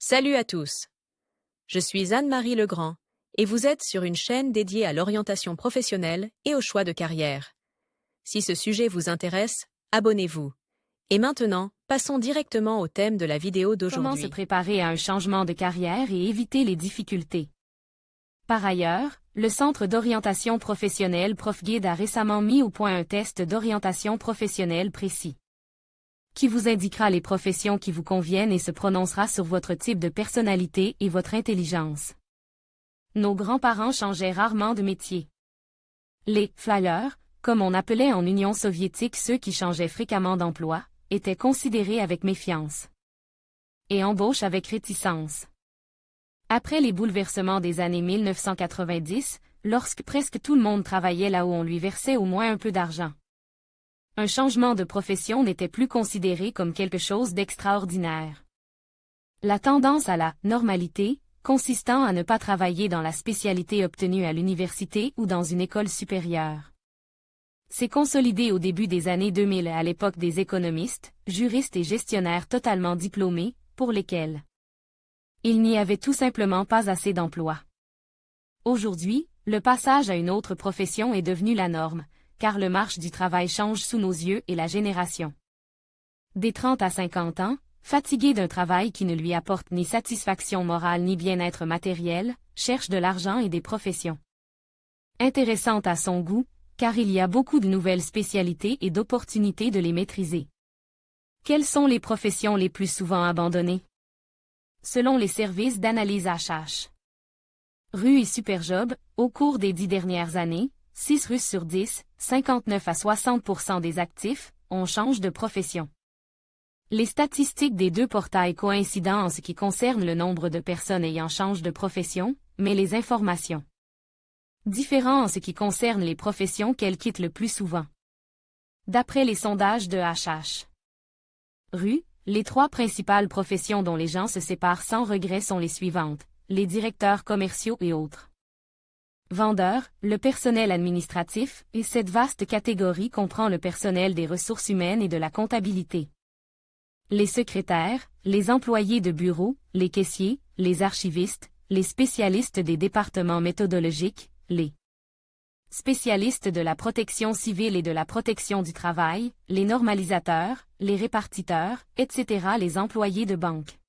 Salut à tous. Je suis Anne-Marie Legrand et vous êtes sur une chaîne dédiée à l'orientation professionnelle et au choix de carrière. Si ce sujet vous intéresse, abonnez-vous. Et maintenant, passons directement au thème de la vidéo Comment se d'aujourd'hui. préparer à un changement de carrière et éviter les difficultés. Par ailleurs, le Centre d'orientation professionnelle ProfGuide a récemment mis au point un test d'orientation professionnelle précis, qui vous indiquera les professions qui vous conviennent et se prononcera sur votre type de personnalité et votre intelligence. Nos grands-parents changeaient rarement de métier. Les « flyers », comme on appelait en Union soviétique ceux qui changeaient fréquemment d'emploi, étaient considérés avec méfiance et embauche avec réticence. Après les bouleversements des années 1990, lorsque presque tout le monde travaillait là où on lui versait au moins un peu d'argent, un changement de profession n'était plus considéré comme quelque chose d'extraordinaire. La tendance à la normalité, consistant à ne pas travailler dans la spécialité obtenue à l'université ou dans une école supérieure, s'est consolidée au début des années 2000 à l'époque des économistes, juristes et gestionnaires totalement diplômés, pour lesquels il n'y avait tout simplement pas assez d'emplois. Aujourd'hui, le passage à une autre profession est devenu la norme, car le marché du travail change sous nos yeux et la génération des 30 à 50 ans, fatigué d'un travail qui ne lui apporte ni satisfaction morale ni bien-être matériel, cherche de l'argent et des professions intéressantes à son goût, car il y a beaucoup de nouvelles spécialités et d'opportunités de les maîtriser. Quelles sont les professions les plus souvent abandonnées? Selon les services d'analyse HH Rue et Superjob, au cours des 10 dernières années, 6 Russes sur 10, 59 à 60% des actifs, on change de profession. Les statistiques des deux portails coïncident en ce qui concerne le nombre de personnes ayant changé de profession, mais les informations différent en ce qui concerne les professions qu'elles quittent le plus souvent. D'après les sondages de HH Rue, les 3 principales professions dont les gens se séparent sans regret sont les suivantes: les directeurs commerciaux et autres vendeurs, le personnel administratif, et cette vaste catégorie comprend le personnel des ressources humaines et de la comptabilité, les secrétaires, les employés de bureau, les caissiers, les archivistes, les spécialistes des départements méthodologiques, les spécialistes de la protection civile et de la protection du travail, les normalisateurs, les répartiteurs, etc. Les employés de banque.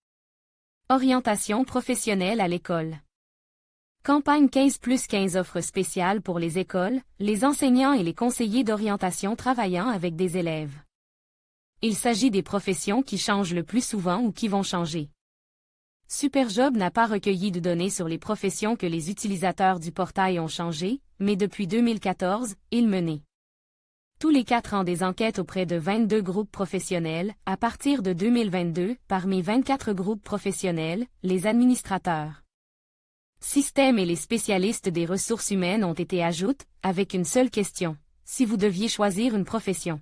Orientation professionnelle à l'école. Campagne 15+15 offres spéciales pour les écoles, les enseignants et les conseillers d'orientation travaillant avec des élèves. Il s'agit des professions qui changent le plus souvent ou qui vont changer. Superjob n'a pas recueilli de données sur les professions que les utilisateurs du portail ont changé, mais depuis 2014, il menait tous les 4 ans des enquêtes auprès de 22 groupes professionnels. À partir de 2022, parmi 24 groupes professionnels, les administrateurs systèmes et les spécialistes des ressources humaines ont été ajoutés, avec une seule question: si vous deviez choisir une profession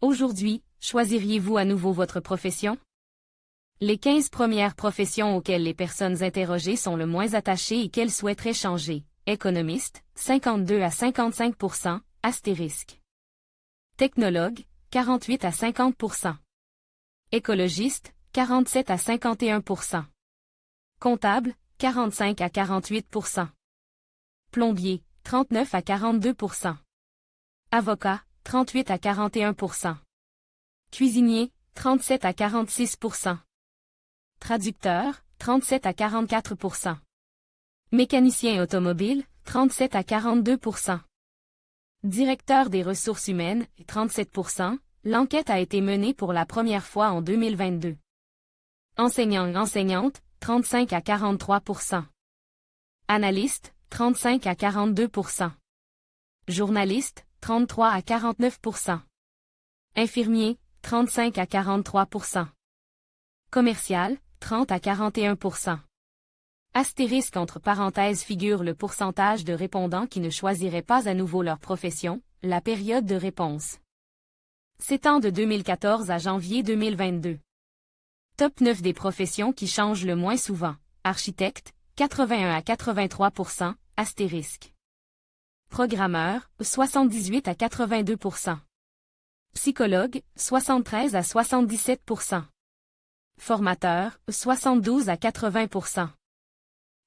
aujourd'hui, choisiriez-vous à nouveau votre profession? Les 15 premières professions auxquelles les personnes interrogées sont le moins attachées et qu'elles souhaiteraient changer: économiste, 52 à 55%, astérisque. Technologue, 48 à 50%. Écologiste, 47 à 51%. Comptable, 45 à 48%. Plombier, 39 à 42%. Avocat, 38 à 41%. Cuisinier, 37 à 46%. Traducteur, 37 à 44%. Mécanicien automobile, 37 à 42%. Directeur des ressources humaines, 37%. L'enquête a été menée pour la première fois en 2022. Enseignant-enseignante, 35 à 43%. Analyste, 35 à 42%. Journaliste, 33 à 49%. Infirmier, 35 à 43%. Commercial, 30 à 41%. Astérisque entre parenthèses figure le pourcentage de répondants qui ne choisiraient pas à nouveau leur profession. La période de réponse s'étend de 2014 à janvier 2022. Top 9 des professions qui changent le moins souvent. Architecte, 81 à 83%, astérisque. Programmeur, 78 à 82%. Psychologue, 73 à 77%. Formateur, 72 à 80%.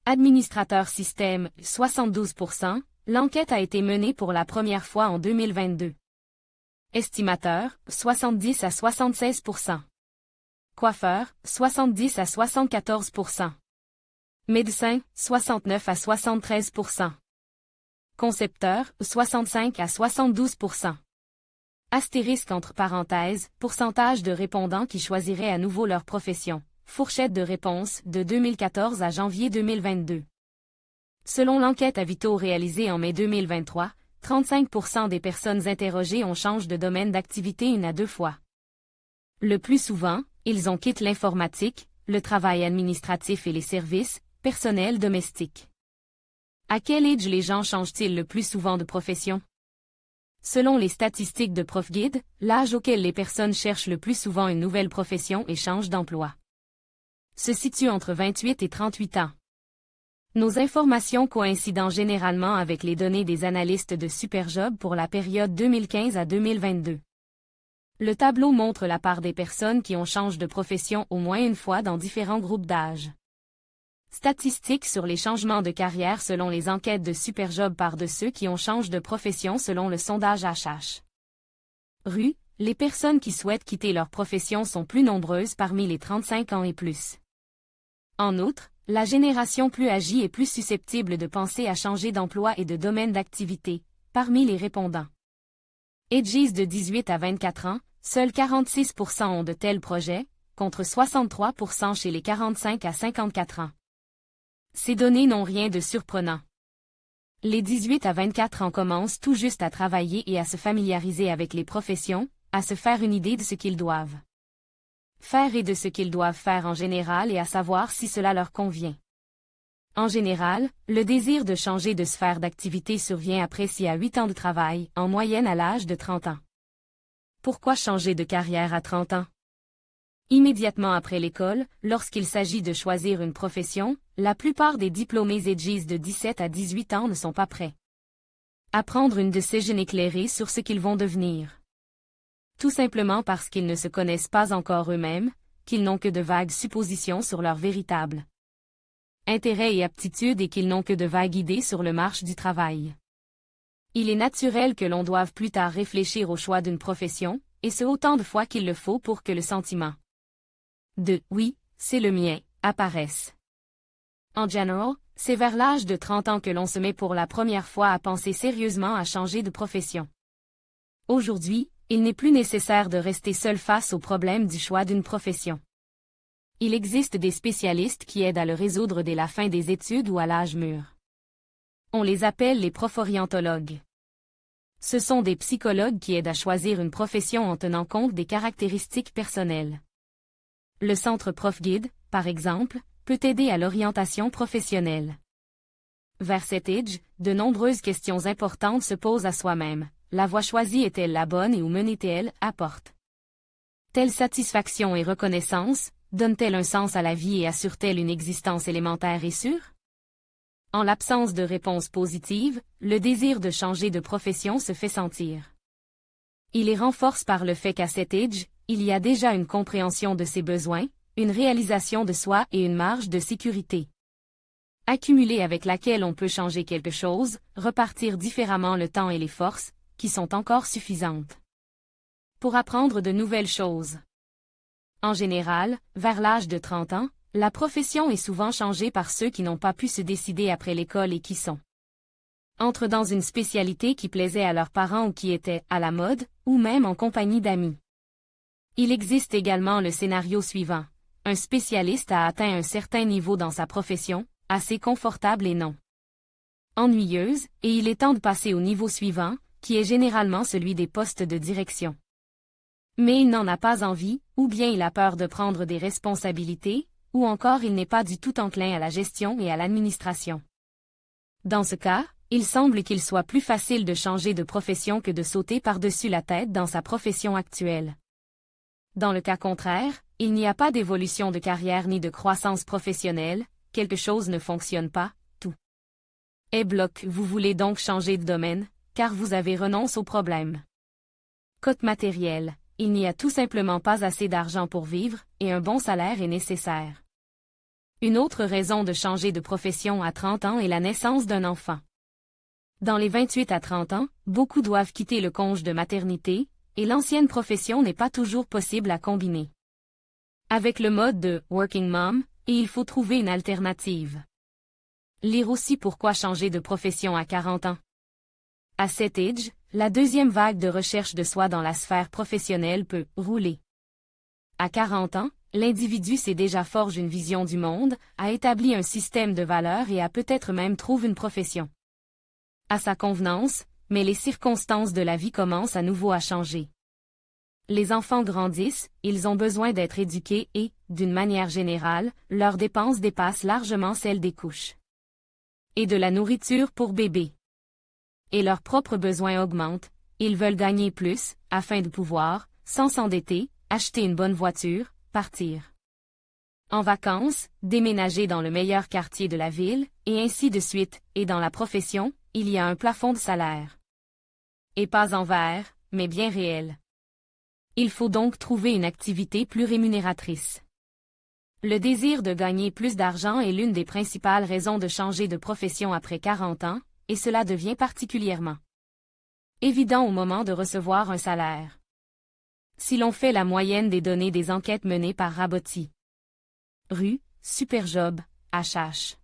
Administrateur système, 72%. L'enquête a été menée pour la première fois en 2022. Estimateur, 70 à 76%. Coiffeur, 70 à 74%. Médecin, 69 à 73%. Concepteur, 65 à 72%. Astérisque entre parenthèses, pourcentage de répondants qui choisiraient à nouveau leur profession. Fourchette de réponse, de 2014 à janvier 2022. Selon l'enquête Avito réalisée en mai 2023, 35% des personnes interrogées ont changé de domaine d'activité 1 à 2 fois. Le plus souvent, ils ont quitté l'informatique, le travail administratif et les services, personnels domestiques. À quel âge les gens changent-ils le plus souvent de profession? Selon les statistiques de ProfGuide, l'âge auquel les personnes cherchent le plus souvent une nouvelle profession et changent d'emploi se situe entre 28 et 38 ans. Nos informations coïncident généralement avec les données des analystes de Superjob pour la période 2015 à 2022. Le tableau montre la part des personnes qui ont changé de profession au moins une fois dans différents groupes d'âge. Statistiques sur les changements de carrière selon les enquêtes de Superjob par de ceux qui ont changé de profession selon le sondage HH. Rue, les personnes qui souhaitent quitter leur profession sont plus nombreuses parmi les 35 ans et plus. En outre, la génération plus âgée est plus susceptible de penser à changer d'emploi et de domaine d'activité, parmi les répondants. Ages de 18 à 24 ans, seuls 46% ont de tels projets, contre 63% chez les 45 à 54 ans. Ces données n'ont rien de surprenant. Les 18 à 24 ans commencent tout juste à travailler et à se familiariser avec les professions, à se faire une idée de ce qu'ils doivent faire et de ce qu'ils doivent faire en général et à savoir si cela leur convient. En général, le désir de changer de sphère d'activité survient après 6 à 8 ans de travail, en moyenne à l'âge de 30 ans. Pourquoi changer de carrière à 30 ans? Immédiatement après l'école, lorsqu'il s'agit de choisir une profession, la plupart des diplômés ages de 17 à 18 ans ne sont pas prêts à prendre une décision éclairée sur ce qu'ils vont devenir. Tout simplement parce qu'ils ne se connaissent pas encore eux-mêmes, qu'ils n'ont que de vagues suppositions sur leur véritable intérêt et aptitude et qu'ils n'ont que de vagues idées sur le marché du travail. Il est naturel que l'on doive plus tard réfléchir au choix d'une profession, et ce autant de fois qu'il le faut pour que le sentiment de « oui, c'est le mien » apparaisse. En général, c'est vers l'âge de 30 ans que l'on se met pour la première fois à penser sérieusement à changer de profession. Aujourd'hui, il n'est plus nécessaire de rester seul face au problème du choix d'une profession. Il existe des spécialistes qui aident à le résoudre dès la fin des études ou à l'âge mûr. On les appelle les proforientologues. Ce sont des psychologues qui aident à choisir une profession en tenant compte des caractéristiques personnelles. Le centre ProfGuide, par exemple, peut aider à l'orientation professionnelle. Vers cet âge, de nombreuses questions importantes se posent à soi-même. La voie choisie est-elle la bonne et où menait-elle, apporte telle satisfaction et reconnaissance, donne-t-elle un sens à la vie et assure-t-elle une existence élémentaire et sûre? En l'absence de réponse positive, le désir de changer de profession se fait sentir. Il est renforcé par le fait qu'à cet âge, il y a déjà une compréhension de ses besoins, une réalisation de soi et une marge de sécurité accumulée avec laquelle on peut changer quelque chose, repartir différemment le temps et les forces, qui sont encore suffisantes pour apprendre de nouvelles choses. En général, vers l'âge de 30 ans, la profession est souvent changée par ceux qui n'ont pas pu se décider après l'école et qui entrent dans une spécialité qui plaisait à leurs parents ou qui était à la mode, ou même en compagnie d'amis. Il existe également le scénario suivant. Un spécialiste a atteint un certain niveau dans sa profession, assez confortable et non ennuyeuse, et il est temps de passer au niveau suivant, qui est généralement celui des postes de direction. Mais il n'en a pas envie, ou bien il a peur de prendre des responsabilités, ou encore il n'est pas du tout enclin à la gestion et à l'administration. Dans ce cas, il semble qu'il soit plus facile de changer de profession que de sauter par-dessus la tête dans sa profession actuelle. Dans le cas contraire, il n'y a pas d'évolution de carrière ni de croissance professionnelle, quelque chose ne fonctionne pas, tout est bloqué. Vous voulez donc changer de domaine, car vous avez renoncé au problème. Cote matériel. il n'y a tout simplement pas assez d'argent pour vivre, et un bon salaire est nécessaire. Une autre raison de changer de profession à 30 ans est la naissance d'un enfant. Dans les 28 à 30 ans, beaucoup doivent quitter le congé de maternité, et l'ancienne profession n'est pas toujours possible à combiner avec le mode de « working mom », et il faut trouver une alternative. Lire aussi pourquoi changer de profession à 40 ans. À cet âge, la deuxième vague de recherche de soi dans la sphère professionnelle peut « rouler ». À 40 ans, l'individu s'est déjà forgé une vision du monde, a établi un système de valeurs et a peut-être même trouvé une profession à sa convenance, mais les circonstances de la vie commencent à nouveau à changer. Les enfants grandissent, ils ont besoin d'être éduqués et, d'une manière générale, leurs dépenses dépassent largement celles des couches et de la nourriture pour bébés. Et leurs propres besoins augmentent, ils veulent gagner plus, afin de pouvoir, sans s'endetter, acheter une bonne voiture, partir en vacances, déménager dans le meilleur quartier de la ville, et ainsi de suite, et dans la profession, il y a un plafond de salaire. Et pas en verre, mais bien réel. Il faut donc trouver une activité plus rémunératrice. Le désir de gagner plus d'argent est l'une des principales raisons de changer de profession après 40 ans, et cela devient particulièrement évident au moment de recevoir un salaire. Si l'on fait la moyenne des données des enquêtes menées par Rabotti. Rue, Superjob, HH.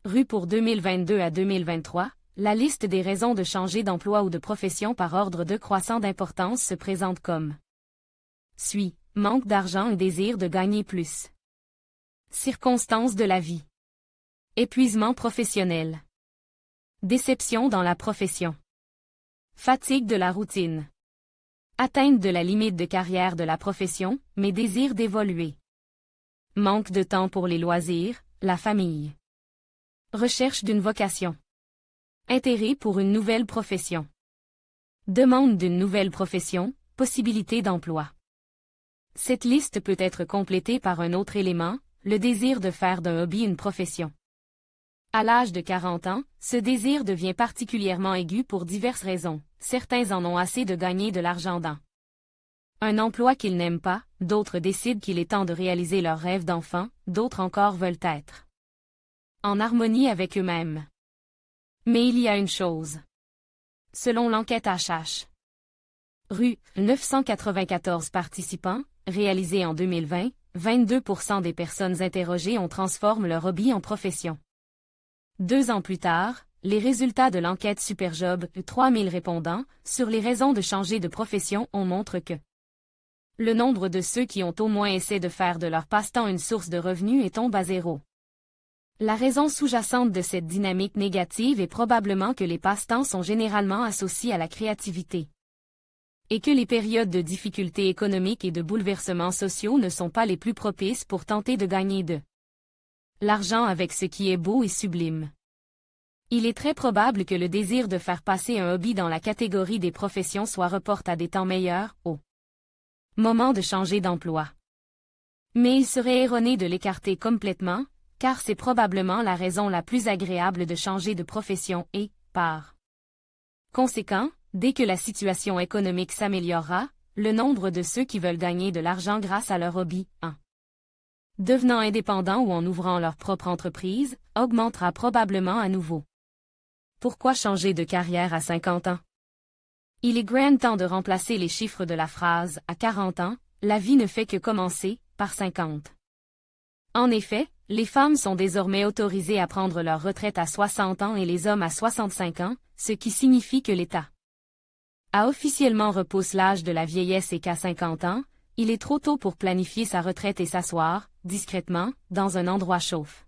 Rue pour 2022 à 2023, la liste des raisons de changer d'emploi ou de profession par ordre décroissant d'importance se présente comme suit: manque d'argent et désir de gagner plus. Circonstances de la vie. Épuisement professionnel. Déception dans la profession. Fatigue de la routine. Atteinte de la limite de carrière de la profession, mais désir d'évoluer. Manque de temps pour les loisirs, la famille. Recherche d'une vocation. Intérêt pour une nouvelle profession. Demande d'une nouvelle profession, possibilité d'emploi. Cette liste peut être complétée par un autre élément, le désir de faire d'un hobby une profession. À l'âge de 40 ans, ce désir devient particulièrement aigu pour diverses raisons. Certains en ont assez de gagner de l'argent dans un emploi qu'ils n'aiment pas, d'autres décident qu'il est temps de réaliser leurs rêves d'enfant, d'autres encore veulent être en harmonie avec eux-mêmes. Mais il y a une chose. Selon l'enquête HH. Rue, 994 participants, réalisée en 2020, 22% des personnes interrogées ont transformé leur hobby en profession. 2 ans plus tard, les résultats de l'enquête Superjob, 3000 répondants, sur les raisons de changer de profession, on montre que le nombre de ceux qui ont au moins essayé de faire de leur passe-temps une source de revenus est tombe à 0. La raison sous-jacente de cette dynamique négative est probablement que les passe-temps sont généralement associés à la créativité. Et que les périodes de difficultés économiques et de bouleversements sociaux ne sont pas les plus propices pour tenter de gagner de l'argent avec ce qui est beau et sublime. Il est très probable que le désir de faire passer un hobby dans la catégorie des professions soit reporté à des temps meilleurs, au moment de changer d'emploi. Mais il serait erroné de l'écarter complètement, car c'est probablement la raison la plus agréable de changer de profession et, par conséquent, dès que la situation économique s'améliorera, le nombre de ceux qui veulent gagner de l'argent grâce à leur hobby, en devenant indépendants ou en ouvrant leur propre entreprise, augmentera probablement à nouveau. Pourquoi changer de carrière à 50 ans? Il est grand temps de remplacer les chiffres de la phrase « à 40 ans, la vie ne fait que commencer » par 50. En effet, les femmes sont désormais autorisées à prendre leur retraite à 60 ans et les hommes à 65 ans, ce qui signifie que l'État a officiellement repoussé l'âge de la vieillesse et qu'à 50 ans, il est trop tôt pour planifier sa retraite et s'asseoir, discrètement, dans un endroit chauffe.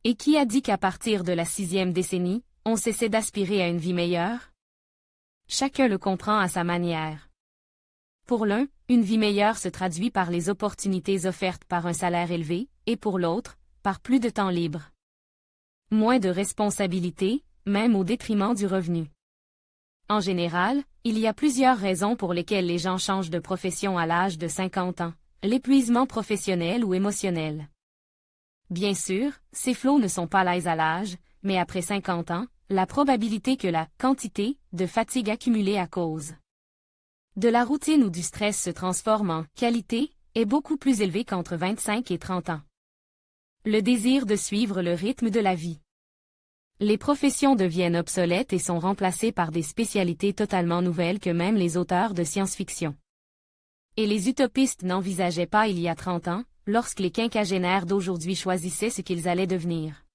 Et qui a dit qu'à partir de la 6e décennie, on cessait d'aspirer à une vie meilleure? Chacun le comprend à sa manière. Pour l'un, une vie meilleure se traduit par les opportunités offertes par un salaire élevé, et pour l'autre, par plus de temps libre. Moins de responsabilités, même au détriment du revenu. En général, il y a plusieurs raisons pour lesquelles les gens changent de profession à l'âge de 50 ans, l'épuisement professionnel ou émotionnel. Bien sûr, ces flots ne sont pas là à l'âge, mais après 50 ans, la probabilité que la quantité de fatigue accumulée à cause de la routine ou du stress se transforme en qualité est beaucoup plus élevé qu'entre 25 et 30 ans. Le désir de suivre le rythme de la vie. Les professions deviennent obsolètes et sont remplacées par des spécialités totalement nouvelles que même les auteurs de science-fiction. Et les utopistes n'envisageaient pas il y a 30 ans, lorsque les quinquagénaires d'aujourd'hui choisissaient ce qu'ils allaient devenir.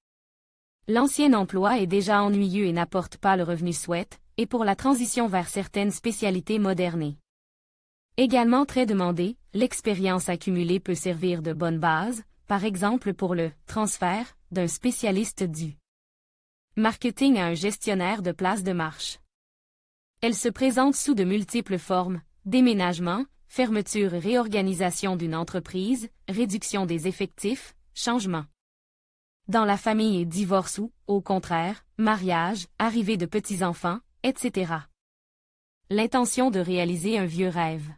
L'ancien emploi est déjà ennuyeux et n'apporte pas le revenu souhaité, et pour la transition vers certaines spécialités modernées. Également très demandée, l'expérience accumulée peut servir de bonne base, par exemple pour le transfert d'un spécialiste du marketing à un gestionnaire de place de marche. Elle se présente sous de multiples formes: déménagement, fermeture et réorganisation d'une entreprise, réduction des effectifs, changement dans la famille et divorce ou, au contraire, mariage, arrivée de petits-enfants, etc. L'intention de réaliser un vieux rêve.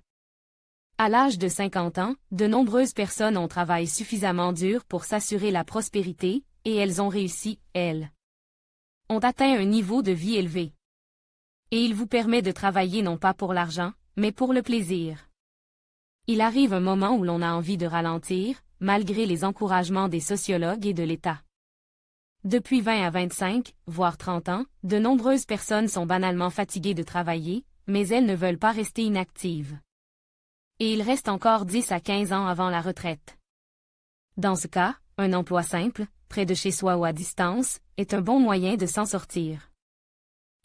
À l'âge de 50 ans, de nombreuses personnes ont travaillé suffisamment dur pour s'assurer la prospérité, et elles ont réussi, elles ont atteint un niveau de vie élevé. Et il vous permet de travailler non pas pour l'argent, mais pour le plaisir. Il arrive un moment où l'on a envie de ralentir, malgré les encouragements des sociologues et de l'État. Depuis 20 à 25, voire 30 ans, de nombreuses personnes sont banalement fatiguées de travailler, mais elles ne veulent pas rester inactives. Et il reste encore 10 à 15 ans avant la retraite. Dans ce cas, un emploi simple, près de chez soi ou à distance, est un bon moyen de s'en sortir.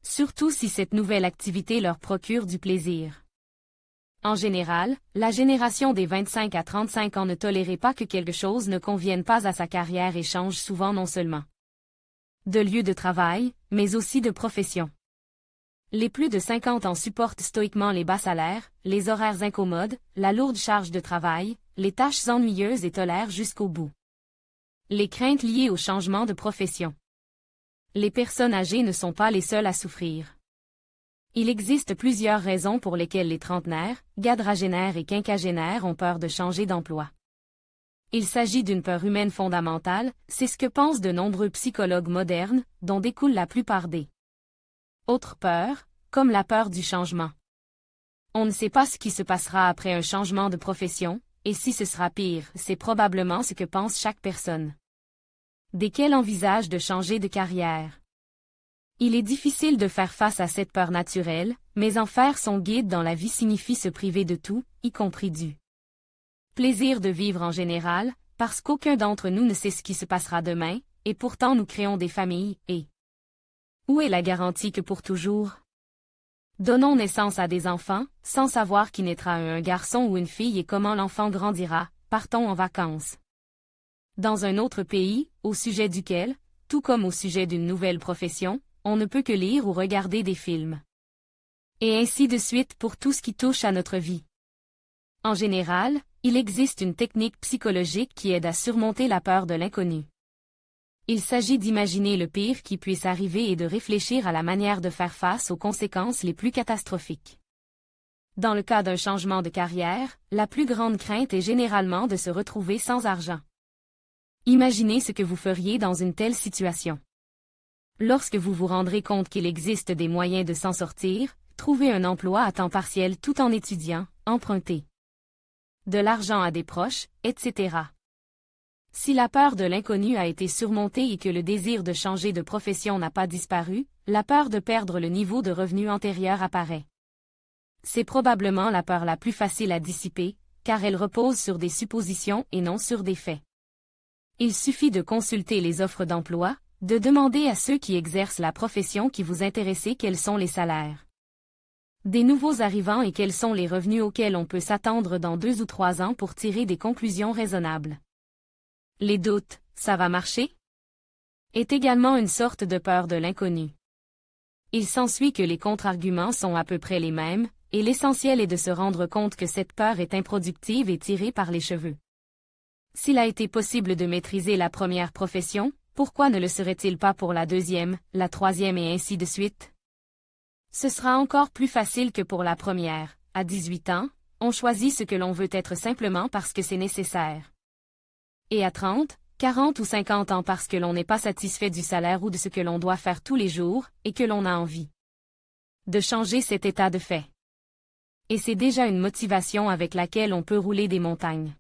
Surtout si cette nouvelle activité leur procure du plaisir. En général, la génération des 25 à 35 ans ne tolérait pas que quelque chose ne convienne pas à sa carrière et change souvent non seulement de lieu de travail, mais aussi de profession. Les plus de 50 ans supportent stoïquement les bas salaires, les horaires incommodes, la lourde charge de travail, les tâches ennuyeuses et tolèrent jusqu'au bout les craintes liées au changement de profession. Les personnes âgées ne sont pas les seules à souffrir. Il existe plusieurs raisons pour lesquelles les trentenaires, quadragénaires et quinquagénaires ont peur de changer d'emploi. Il s'agit d'une peur humaine fondamentale, c'est ce que pensent de nombreux psychologues modernes, dont découle la plupart des autres peurs, comme la peur du changement. On ne sait pas ce qui se passera après un changement de profession, et si ce sera pire, c'est probablement ce que pense chaque personne. Desquels envisage de changer de carrière. Il est difficile de faire face à cette peur naturelle, mais en faire son guide dans la vie signifie se priver de tout, y compris du plaisir de vivre en général, parce qu'aucun d'entre nous ne sait ce qui se passera demain, et pourtant nous créons des familles, et où est la garantie que pour toujours? Donnons naissance à des enfants, sans savoir qui naîtra un garçon ou une fille et comment l'enfant grandira, partons en vacances dans un autre pays, au sujet duquel, tout comme au sujet d'une nouvelle profession, on ne peut que lire ou regarder des films. Et ainsi de suite pour tout ce qui touche à notre vie. En général, il existe une technique psychologique qui aide à surmonter la peur de l'inconnu. Il s'agit d'imaginer le pire qui puisse arriver et de réfléchir à la manière de faire face aux conséquences les plus catastrophiques. Dans le cas d'un changement de carrière, la plus grande crainte est généralement de se retrouver sans argent. Imaginez ce que vous feriez dans une telle situation. Lorsque vous vous rendrez compte qu'il existe des moyens de s'en sortir, trouvez un emploi à temps partiel tout en étudiant, empruntez de l'argent à des proches, etc. Si la peur de l'inconnu a été surmontée et que le désir de changer de profession n'a pas disparu, la peur de perdre le niveau de revenu antérieur apparaît. C'est probablement la peur la plus facile à dissiper, car elle repose sur des suppositions et non sur des faits. Il suffit de consulter les offres d'emploi, de demander à ceux qui exercent la profession qui vous intéresse quels sont les salaires des nouveaux arrivants et quels sont les revenus auxquels on peut s'attendre dans 2 ou 3 ans pour tirer des conclusions raisonnables. Les doutes, ça va marcher? Est également une sorte de peur de l'inconnu. Il s'ensuit que les contre-arguments sont à peu près les mêmes, et l'essentiel est de se rendre compte que cette peur est improductive et tirée par les cheveux. S'il a été possible de maîtriser la première profession, pourquoi ne le serait-il pas pour la deuxième, la troisième et ainsi de suite? Ce sera encore plus facile que pour la première. À 18 ans, on choisit ce que l'on veut être simplement parce que c'est nécessaire. Et à 30, 40 ou 50 ans parce que l'on n'est pas satisfait du salaire ou de ce que l'on doit faire tous les jours, et que l'on a envie de changer cet état de fait. Et c'est déjà une motivation avec laquelle on peut rouler des montagnes.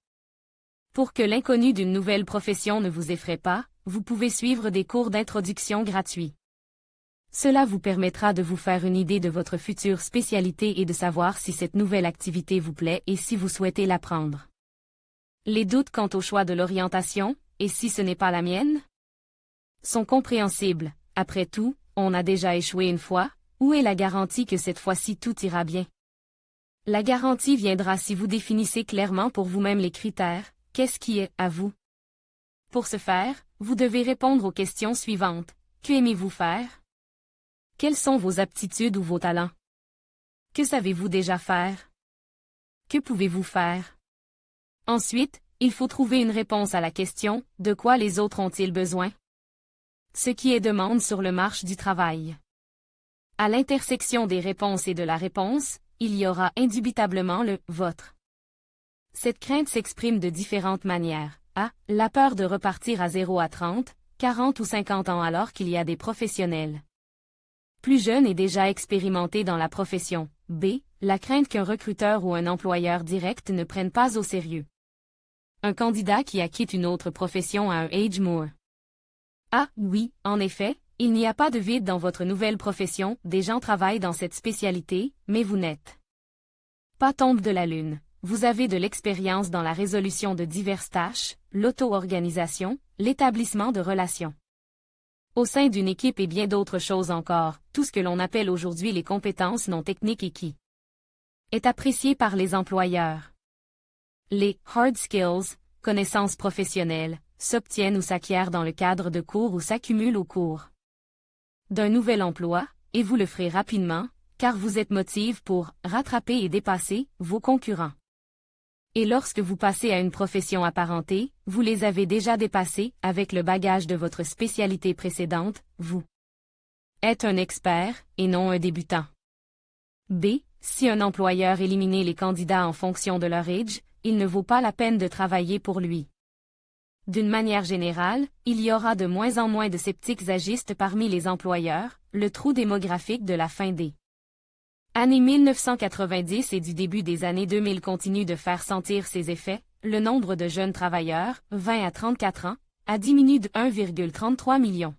Pour que l'inconnu d'une nouvelle profession ne vous effraie pas, vous pouvez suivre des cours d'introduction gratuits. Cela vous permettra de vous faire une idée de votre future spécialité et de savoir si cette nouvelle activité vous plaît et si vous souhaitez l'apprendre. Les doutes quant au choix de l'orientation, et si ce n'est pas la mienne? Sont compréhensibles. Après tout, on a déjà échoué une fois, où est la garantie que cette fois-ci tout ira bien? La garantie viendra si vous définissez clairement pour vous-même les critères, qu'est-ce qui est à vous? Pour ce faire, vous devez répondre aux questions suivantes. Que aimez-vous faire? Quelles sont vos aptitudes ou vos talents? Que savez-vous déjà faire? Que pouvez-vous faire? Ensuite, il faut trouver une réponse à la question, de quoi les autres ont-ils besoin? Ce qui est demande sur le marché du travail. À l'intersection des réponses et de la réponse, il y aura indubitablement le « votre ». Cette crainte s'exprime de différentes manières. A. La peur de repartir à 0 à 30, 40 ou 50 ans alors qu'il y a des professionnels plus jeunes et déjà expérimentés dans la profession. B. La crainte qu'un recruteur ou un employeur direct ne prenne pas au sérieux un candidat qui acquitte une autre profession à un âge moor. Ah, oui, en effet, il n'y a pas de vide dans votre nouvelle profession, des gens travaillent dans cette spécialité, mais vous n'êtes pas tombe de la lune. Vous avez de l'expérience dans la résolution de diverses tâches, l'auto-organisation, l'établissement de relations au sein d'une équipe et bien d'autres choses encore, tout ce que l'on appelle aujourd'hui les compétences non techniques et qui est apprécié par les employeurs. Les « hard skills », connaissances professionnelles, s'obtiennent ou s'acquièrent dans le cadre de cours ou s'accumulent au cours d'un nouvel emploi, et vous le ferez rapidement, car vous êtes motivé pour rattraper et dépasser vos concurrents. Et lorsque vous passez à une profession apparentée, vous les avez déjà dépassés avec le bagage de votre spécialité précédente, vous êtes un expert, et non un débutant. B. Si un employeur éliminait les candidats en fonction de leur âge, il ne vaut pas la peine de travailler pour lui. D'une manière générale, il y aura de moins en moins de sceptiques agistes parmi les employeurs, le trou démographique de la fin des années 1990 et du début des années 2000 continue de faire sentir ses effets, le nombre de jeunes travailleurs, 20 à 34 ans, a diminué de 1,33 million.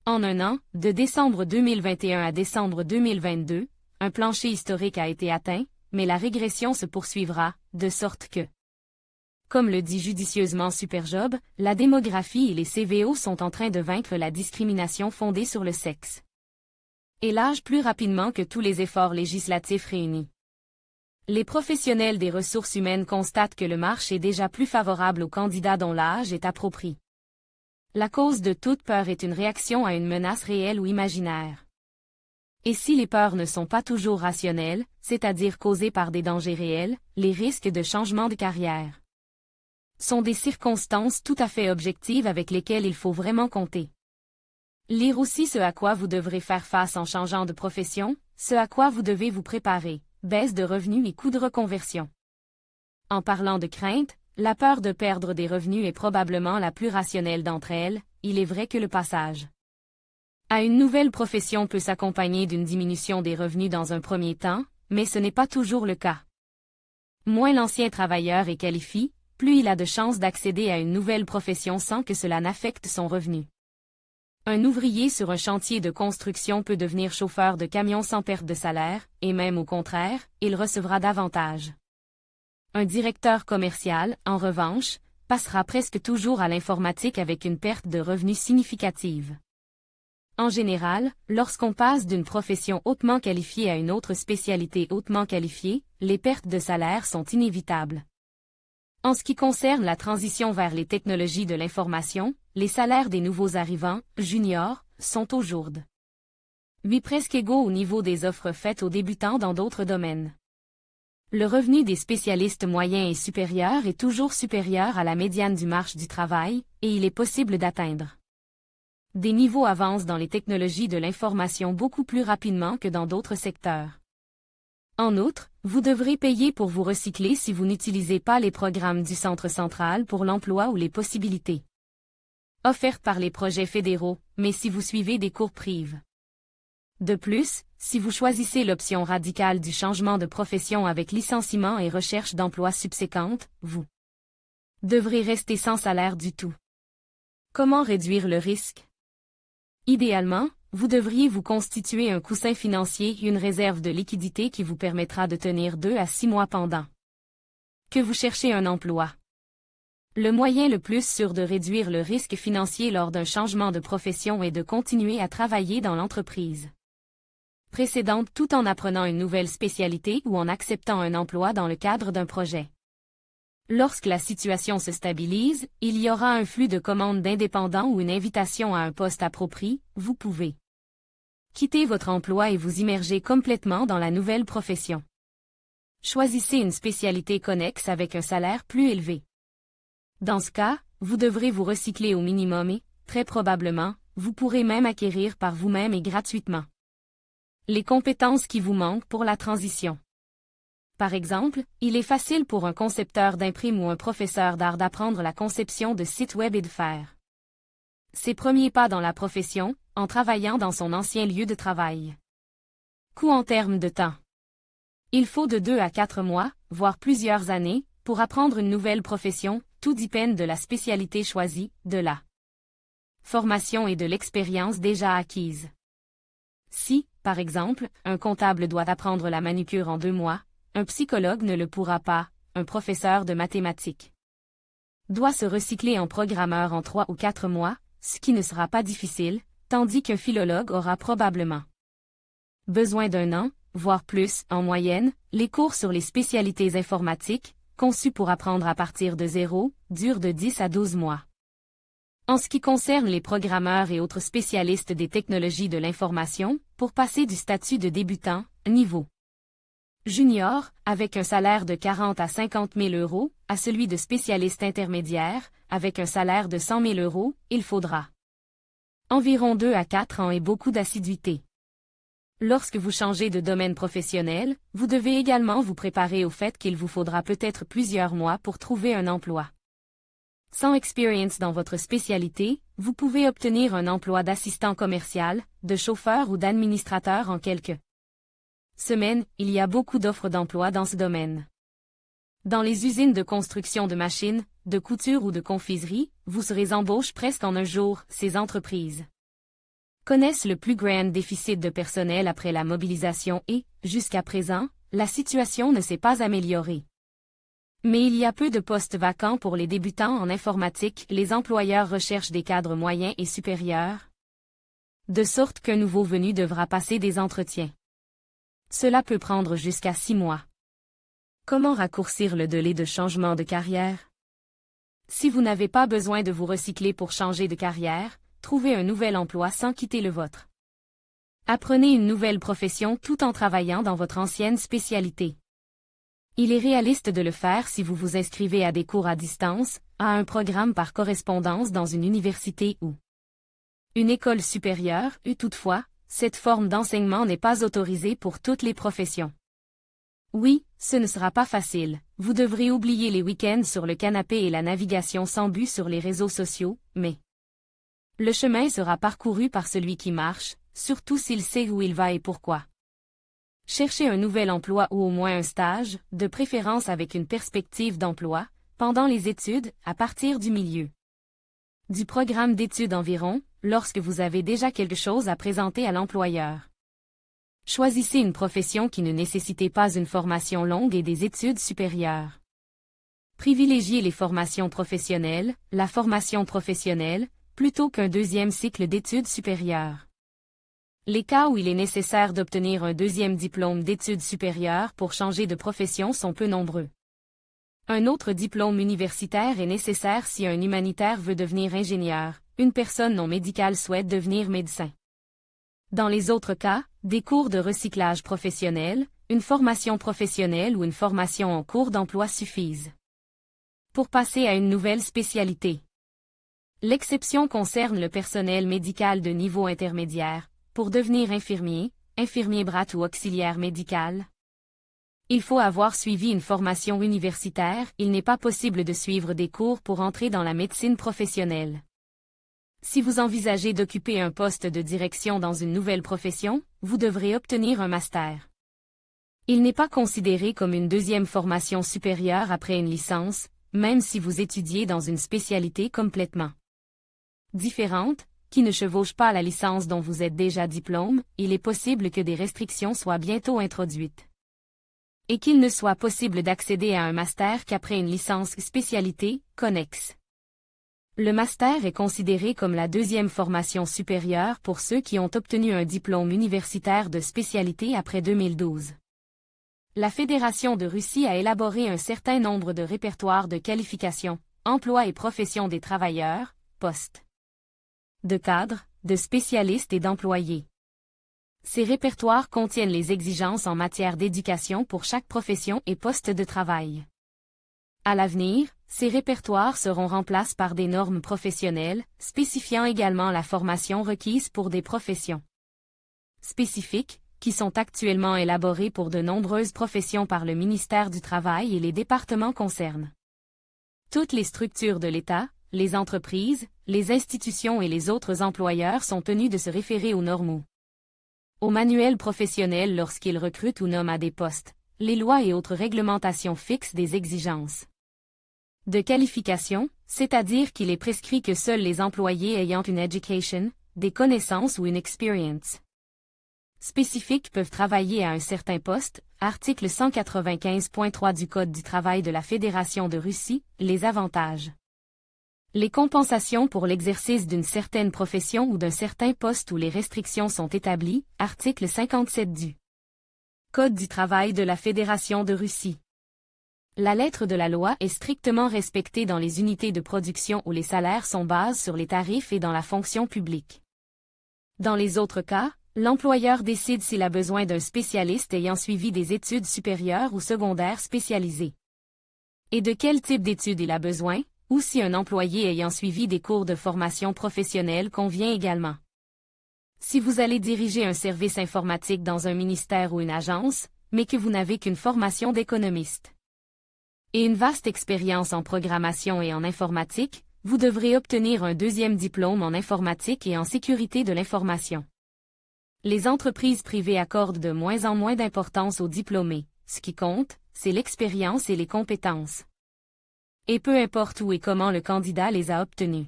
En un an, de décembre 2021 à décembre 2022, un plancher historique a été atteint, mais la régression se poursuivra, de sorte que, comme le dit judicieusement Superjob, la démographie et les CVO sont en train de vaincre la discrimination fondée sur le sexe et l'âge plus rapidement que tous les efforts législatifs réunis. Les professionnels des ressources humaines constatent que le marché est déjà plus favorable aux candidats dont l'âge est approprié. La cause de toute peur est une réaction à une menace réelle ou imaginaire. Et si les peurs ne sont pas toujours rationnelles, c'est-à-dire causées par des dangers réels, les risques de changement de carrière sont des circonstances tout à fait objectives avec lesquelles il faut vraiment compter. Lire aussi ce à quoi vous devrez faire face en changeant de profession, ce à quoi vous devez vous préparer, baisse de revenus et coûts de reconversion. En parlant de crainte, la peur de perdre des revenus est probablement la plus rationnelle d'entre elles, il est vrai que le passage à une nouvelle profession peut s'accompagner d'une diminution des revenus dans un premier temps, mais ce n'est pas toujours le cas. Moins l'ancien travailleur est qualifié, plus il a de chances d'accéder à une nouvelle profession sans que cela n'affecte son revenu. Un ouvrier sur un chantier de construction peut devenir chauffeur de camion sans perte de salaire, et même au contraire, il recevra davantage. Un directeur commercial, en revanche, passera presque toujours à l'informatique avec une perte de revenus significative. En général, lorsqu'on passe d'une profession hautement qualifiée à une autre spécialité hautement qualifiée, les pertes de salaire sont inévitables. En ce qui concerne la transition vers les technologies de l'information, les salaires des nouveaux arrivants, juniors, sont aujourd'hui presque égaux au niveau des offres faites aux débutants dans d'autres domaines. Le revenu des spécialistes moyens et supérieurs est toujours supérieur à la médiane du marché du travail, et il est possible d'atteindre des niveaux avancent dans les technologies de l'information beaucoup plus rapidement que dans d'autres secteurs. En outre, vous devrez payer pour vous recycler si vous n'utilisez pas les programmes du Centre central pour l'emploi ou les possibilités offertes par les projets fédéraux, mais si vous suivez des cours privés. De plus, si vous choisissez l'option radicale du changement de profession avec licenciement et recherche d'emploi subséquente, vous devrez rester sans salaire du tout. Comment réduire le risque? Idéalement, vous devriez vous constituer un coussin financier et une réserve de liquidité qui vous permettra de tenir 2 à 6 mois pendant que vous cherchez un emploi. Le moyen le plus sûr de réduire le risque financier lors d'un changement de profession est de continuer à travailler dans l'entreprise précédente tout en apprenant une nouvelle spécialité ou en acceptant un emploi dans le cadre d'un projet. Lorsque la situation se stabilise, il y aura un flux de commandes d'indépendants ou une invitation à un poste approprié, vous pouvez quitter votre emploi et vous immerger complètement dans la nouvelle profession. Choisissez une spécialité connexe avec un salaire plus élevé. Dans ce cas, vous devrez vous recycler au minimum et, très probablement, vous pourrez même acquérir par vous-même et gratuitement les compétences qui vous manquent pour la transition. Par exemple, il est facile pour un concepteur d'imprimes ou un professeur d'art d'apprendre la conception de sites web et de faire ses premiers pas dans la profession, en travaillant dans son ancien lieu de travail. Coût en termes de temps. Il faut de 2 à 4 mois, voire plusieurs années, pour apprendre une nouvelle profession, tout dépend de la spécialité choisie, de la formation et de l'expérience déjà acquise. Si, par exemple, un comptable doit apprendre la manucure en 2 mois, un psychologue ne le pourra pas, un professeur de mathématiques doit se recycler en programmeur en 3 ou 4 mois, ce qui ne sera pas difficile, tandis qu'un philologue aura probablement besoin d'1 an, voire plus, en moyenne. Les cours sur les spécialités informatiques, conçus pour apprendre à partir de 0, durent de 10 à 12 mois. En ce qui concerne les programmeurs et autres spécialistes des technologies de l'information, pour passer du statut de débutant, niveau junior, avec un salaire de 40 à 50 000 euros, à celui de spécialiste intermédiaire, avec un salaire de 100 000 euros, il faudra environ 2 à 4 ans et beaucoup d'assiduité. Lorsque vous changez de domaine professionnel, vous devez également vous préparer au fait qu'il vous faudra peut-être plusieurs mois pour trouver un emploi. Sans expérience dans votre spécialité, vous pouvez obtenir un emploi d'assistant commercial, de chauffeur ou d'administrateur en quelques semaines. Il y a beaucoup d'offres d'emploi dans ce domaine. Dans les usines de construction de machines, de couture ou de confiserie, vous serez embauché presque en un jour. Ces entreprises connaissent le plus grand déficit de personnel après la mobilisation et, jusqu'à présent, la situation ne s'est pas améliorée. Mais il y a peu de postes vacants pour les débutants en informatique. Les employeurs recherchent des cadres moyens et supérieurs, de sorte qu'un nouveau venu devra passer des entretiens. Cela peut prendre jusqu'à 6 mois. Comment raccourcir le délai de changement de carrière? Si vous n'avez pas besoin de vous recycler pour changer de carrière, trouvez un nouvel emploi sans quitter le vôtre. Apprenez une nouvelle profession tout en travaillant dans votre ancienne spécialité. Il est réaliste de le faire si vous vous inscrivez à des cours à distance, à un programme par correspondance dans une université ou une école supérieure, et toutefois, cette forme d'enseignement n'est pas autorisée pour toutes les professions. Oui, ce ne sera pas facile, vous devrez oublier les week-ends sur le canapé et la navigation sans but sur les réseaux sociaux, mais le chemin sera parcouru par celui qui marche, surtout s'il sait où il va et pourquoi. Cherchez un nouvel emploi ou au moins un stage, de préférence avec une perspective d'emploi, pendant les études, à partir du milieu du programme d'études environ, lorsque vous avez déjà quelque chose à présenter à l'employeur. Choisissez une profession qui ne nécessite pas une formation longue et des études supérieures. Privilégiez les formations professionnelles, la formation professionnelle, plutôt qu'un deuxième cycle d'études supérieures. Les cas où il est nécessaire d'obtenir un deuxième diplôme d'études supérieures pour changer de profession sont peu nombreux. Un autre diplôme universitaire est nécessaire si un humanitaire veut devenir ingénieur, une personne non médicale souhaite devenir médecin. Dans les autres cas, des cours de recyclage professionnel, une formation professionnelle ou une formation en cours d'emploi suffisent pour passer à une nouvelle spécialité. L'exception concerne le personnel médical de niveau intermédiaire. Pour devenir infirmier, infirmier brat ou auxiliaire médical, il faut avoir suivi une formation universitaire. Il n'est pas possible de suivre des cours pour entrer dans la médecine professionnelle. Si vous envisagez d'occuper un poste de direction dans une nouvelle profession, vous devrez obtenir un master. Il n'est pas considéré comme une deuxième formation supérieure après une licence, même si vous étudiez dans une spécialité complètement différente, qui ne chevauche pas la licence dont vous êtes déjà diplôme, il est possible que des restrictions soient bientôt introduites. Et qu'il ne soit possible d'accéder à un master qu'après une licence spécialité, connexe. Le master est considéré comme la deuxième formation supérieure pour ceux qui ont obtenu un diplôme universitaire de spécialité après 2012. La Fédération de Russie a élaboré un certain nombre de répertoires de qualifications, emploi et profession des travailleurs, postes de cadres, de spécialistes et d'employés. Ces répertoires contiennent les exigences en matière d'éducation pour chaque profession et poste de travail. À l'avenir, ces répertoires seront remplacés par des normes professionnelles, spécifiant également la formation requise pour des professions spécifiques, qui sont actuellement élaborées pour de nombreuses professions par le ministère du Travail et les départements concernés. Toutes les structures de l'État, les entreprises, les institutions et les autres employeurs sont tenus de se référer aux normes au manuel professionnel lorsqu'ils recrutent ou nomment à des postes, les lois et autres réglementations fixent des exigences de qualification, c'est-à-dire qu'il est prescrit que seuls les employés ayant une education, des connaissances ou une experience spécifiques peuvent travailler à un certain poste, article 195.3 du Code du travail de la Fédération de Russie, les avantages. Les compensations pour l'exercice d'une certaine profession ou d'un certain poste où les restrictions sont établies, article 57 du Code du travail de la Fédération de Russie. La lettre de la loi est strictement respectée dans les unités de production où les salaires sont basés sur les tarifs et dans la fonction publique. Dans les autres cas, l'employeur décide s'il a besoin d'un spécialiste ayant suivi des études supérieures ou secondaires spécialisées. Et de quel type d'études il a besoin, ou si un employé ayant suivi des cours de formation professionnelle convient également. Si vous allez diriger un service informatique dans un ministère ou une agence, mais que vous n'avez qu'une formation d'économiste et une vaste expérience en programmation et en informatique, vous devrez obtenir un deuxième diplôme en informatique et en sécurité de l'information. Les entreprises privées accordent de moins en moins d'importance aux diplômés. Ce qui compte, c'est l'expérience et les compétences. Et peu importe où et comment le candidat les a obtenus.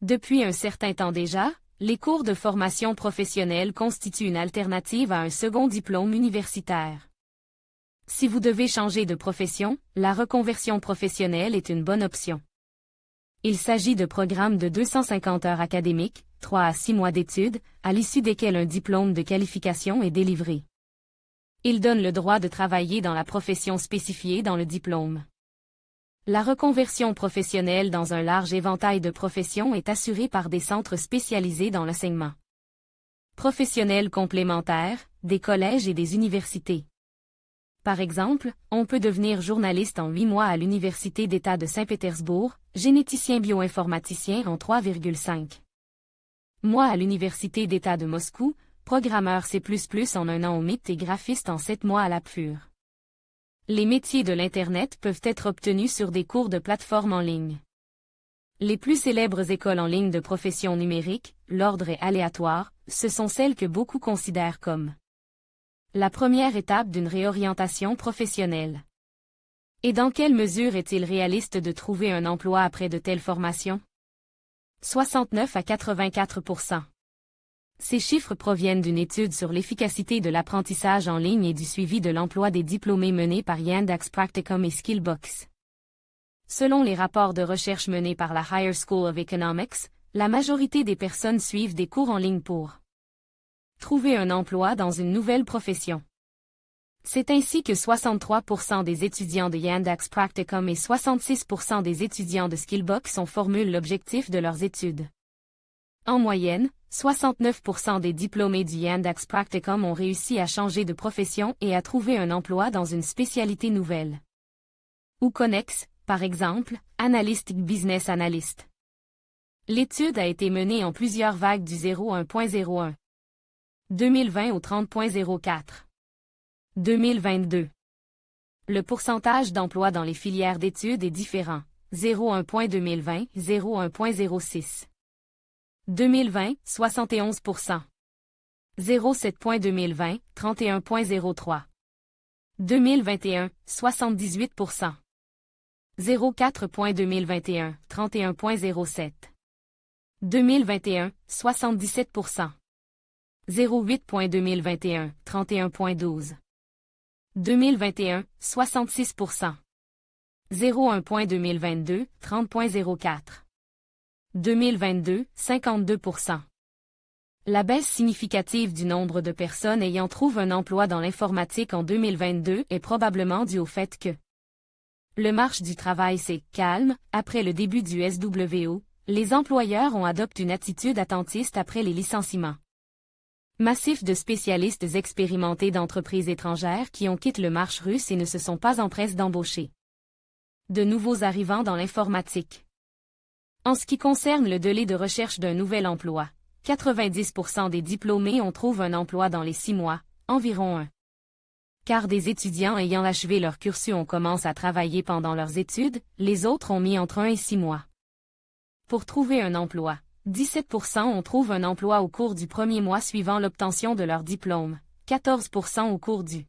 Depuis un certain temps déjà, les cours de formation professionnelle constituent une alternative à un second diplôme universitaire. Si vous devez changer de profession, la reconversion professionnelle est une bonne option. Il s'agit de programmes de 250 heures académiques, 3 à 6 mois d'études, à l'issue desquels un diplôme de qualification est délivré. Il donne le droit de travailler dans la profession spécifiée dans le diplôme. La reconversion professionnelle dans un large éventail de professions est assurée par des centres spécialisés dans l'enseignement professionnel complémentaire, des collèges et des universités. Par exemple, on peut devenir journaliste en 8 mois à l'Université d'État de Saint-Pétersbourg, généticien bioinformaticien en 3,5 mois à l'Université d'État de Moscou, programmeur C++ en 1 an au MIT et graphiste en 7 mois à l'APFUR. Les métiers de l'Internet peuvent être obtenus sur des cours de plateforme en ligne. Les plus célèbres écoles en ligne de profession numérique, l'ordre est aléatoire, ce sont celles que beaucoup considèrent comme la première étape d'une réorientation professionnelle. Et dans quelle mesure est-il réaliste de trouver un emploi après de telles formations? 69 à 84%. Ces chiffres proviennent d'une étude sur l'efficacité de l'apprentissage en ligne et du suivi de l'emploi des diplômés menés par Yandex Practicum et Skillbox. Selon les rapports de recherche menés par la Higher School of Economics, la majorité des personnes suivent des cours en ligne pour trouver un emploi dans une nouvelle profession. C'est ainsi que 63% des étudiants de Yandex Practicum et 66% des étudiants de Skillbox ont formulé l'objectif de leurs études. En moyenne, 69% des diplômés du Yandex Practicum ont réussi à changer de profession et à trouver un emploi dans une spécialité nouvelle. Ou connexe, par exemple, Analyst Business Analyst. L'étude a été menée en plusieurs vagues du 01.01. 2020 au 30.04. 2022. Le pourcentage d'emploi dans les filières d'études est différent. 01.2020, 01.06. 2020, 71%. 07.2020, 31.03. 2021, 78%. 04.2021, 31.07. 2021, 77%. 08.2021, 31.12. 2021, 66%. 01.2022, 30.04. 2022, 52%. La baisse significative du nombre de personnes ayant trouvé un emploi dans l'informatique en 2022 est probablement due au fait que le marché du travail s'est calme après le début du SWO, les employeurs ont adopté une attitude attentiste après les licenciements massifs de spécialistes expérimentés d'entreprises étrangères qui ont quitté le marché russe et ne se sont pas empressés d'embaucher de nouveaux arrivants dans l'informatique. En ce qui concerne le délai de recherche d'un nouvel emploi, 90% des diplômés ont trouvé un emploi dans les 6 mois, environ un quart des étudiants ayant achevé leur cursus ont commencé à travailler pendant leurs études, les autres ont mis entre 1 et 6 mois. Pour trouver un emploi, 17% ont trouvé un emploi au cours du premier mois suivant l'obtention de leur diplôme, 14% au cours du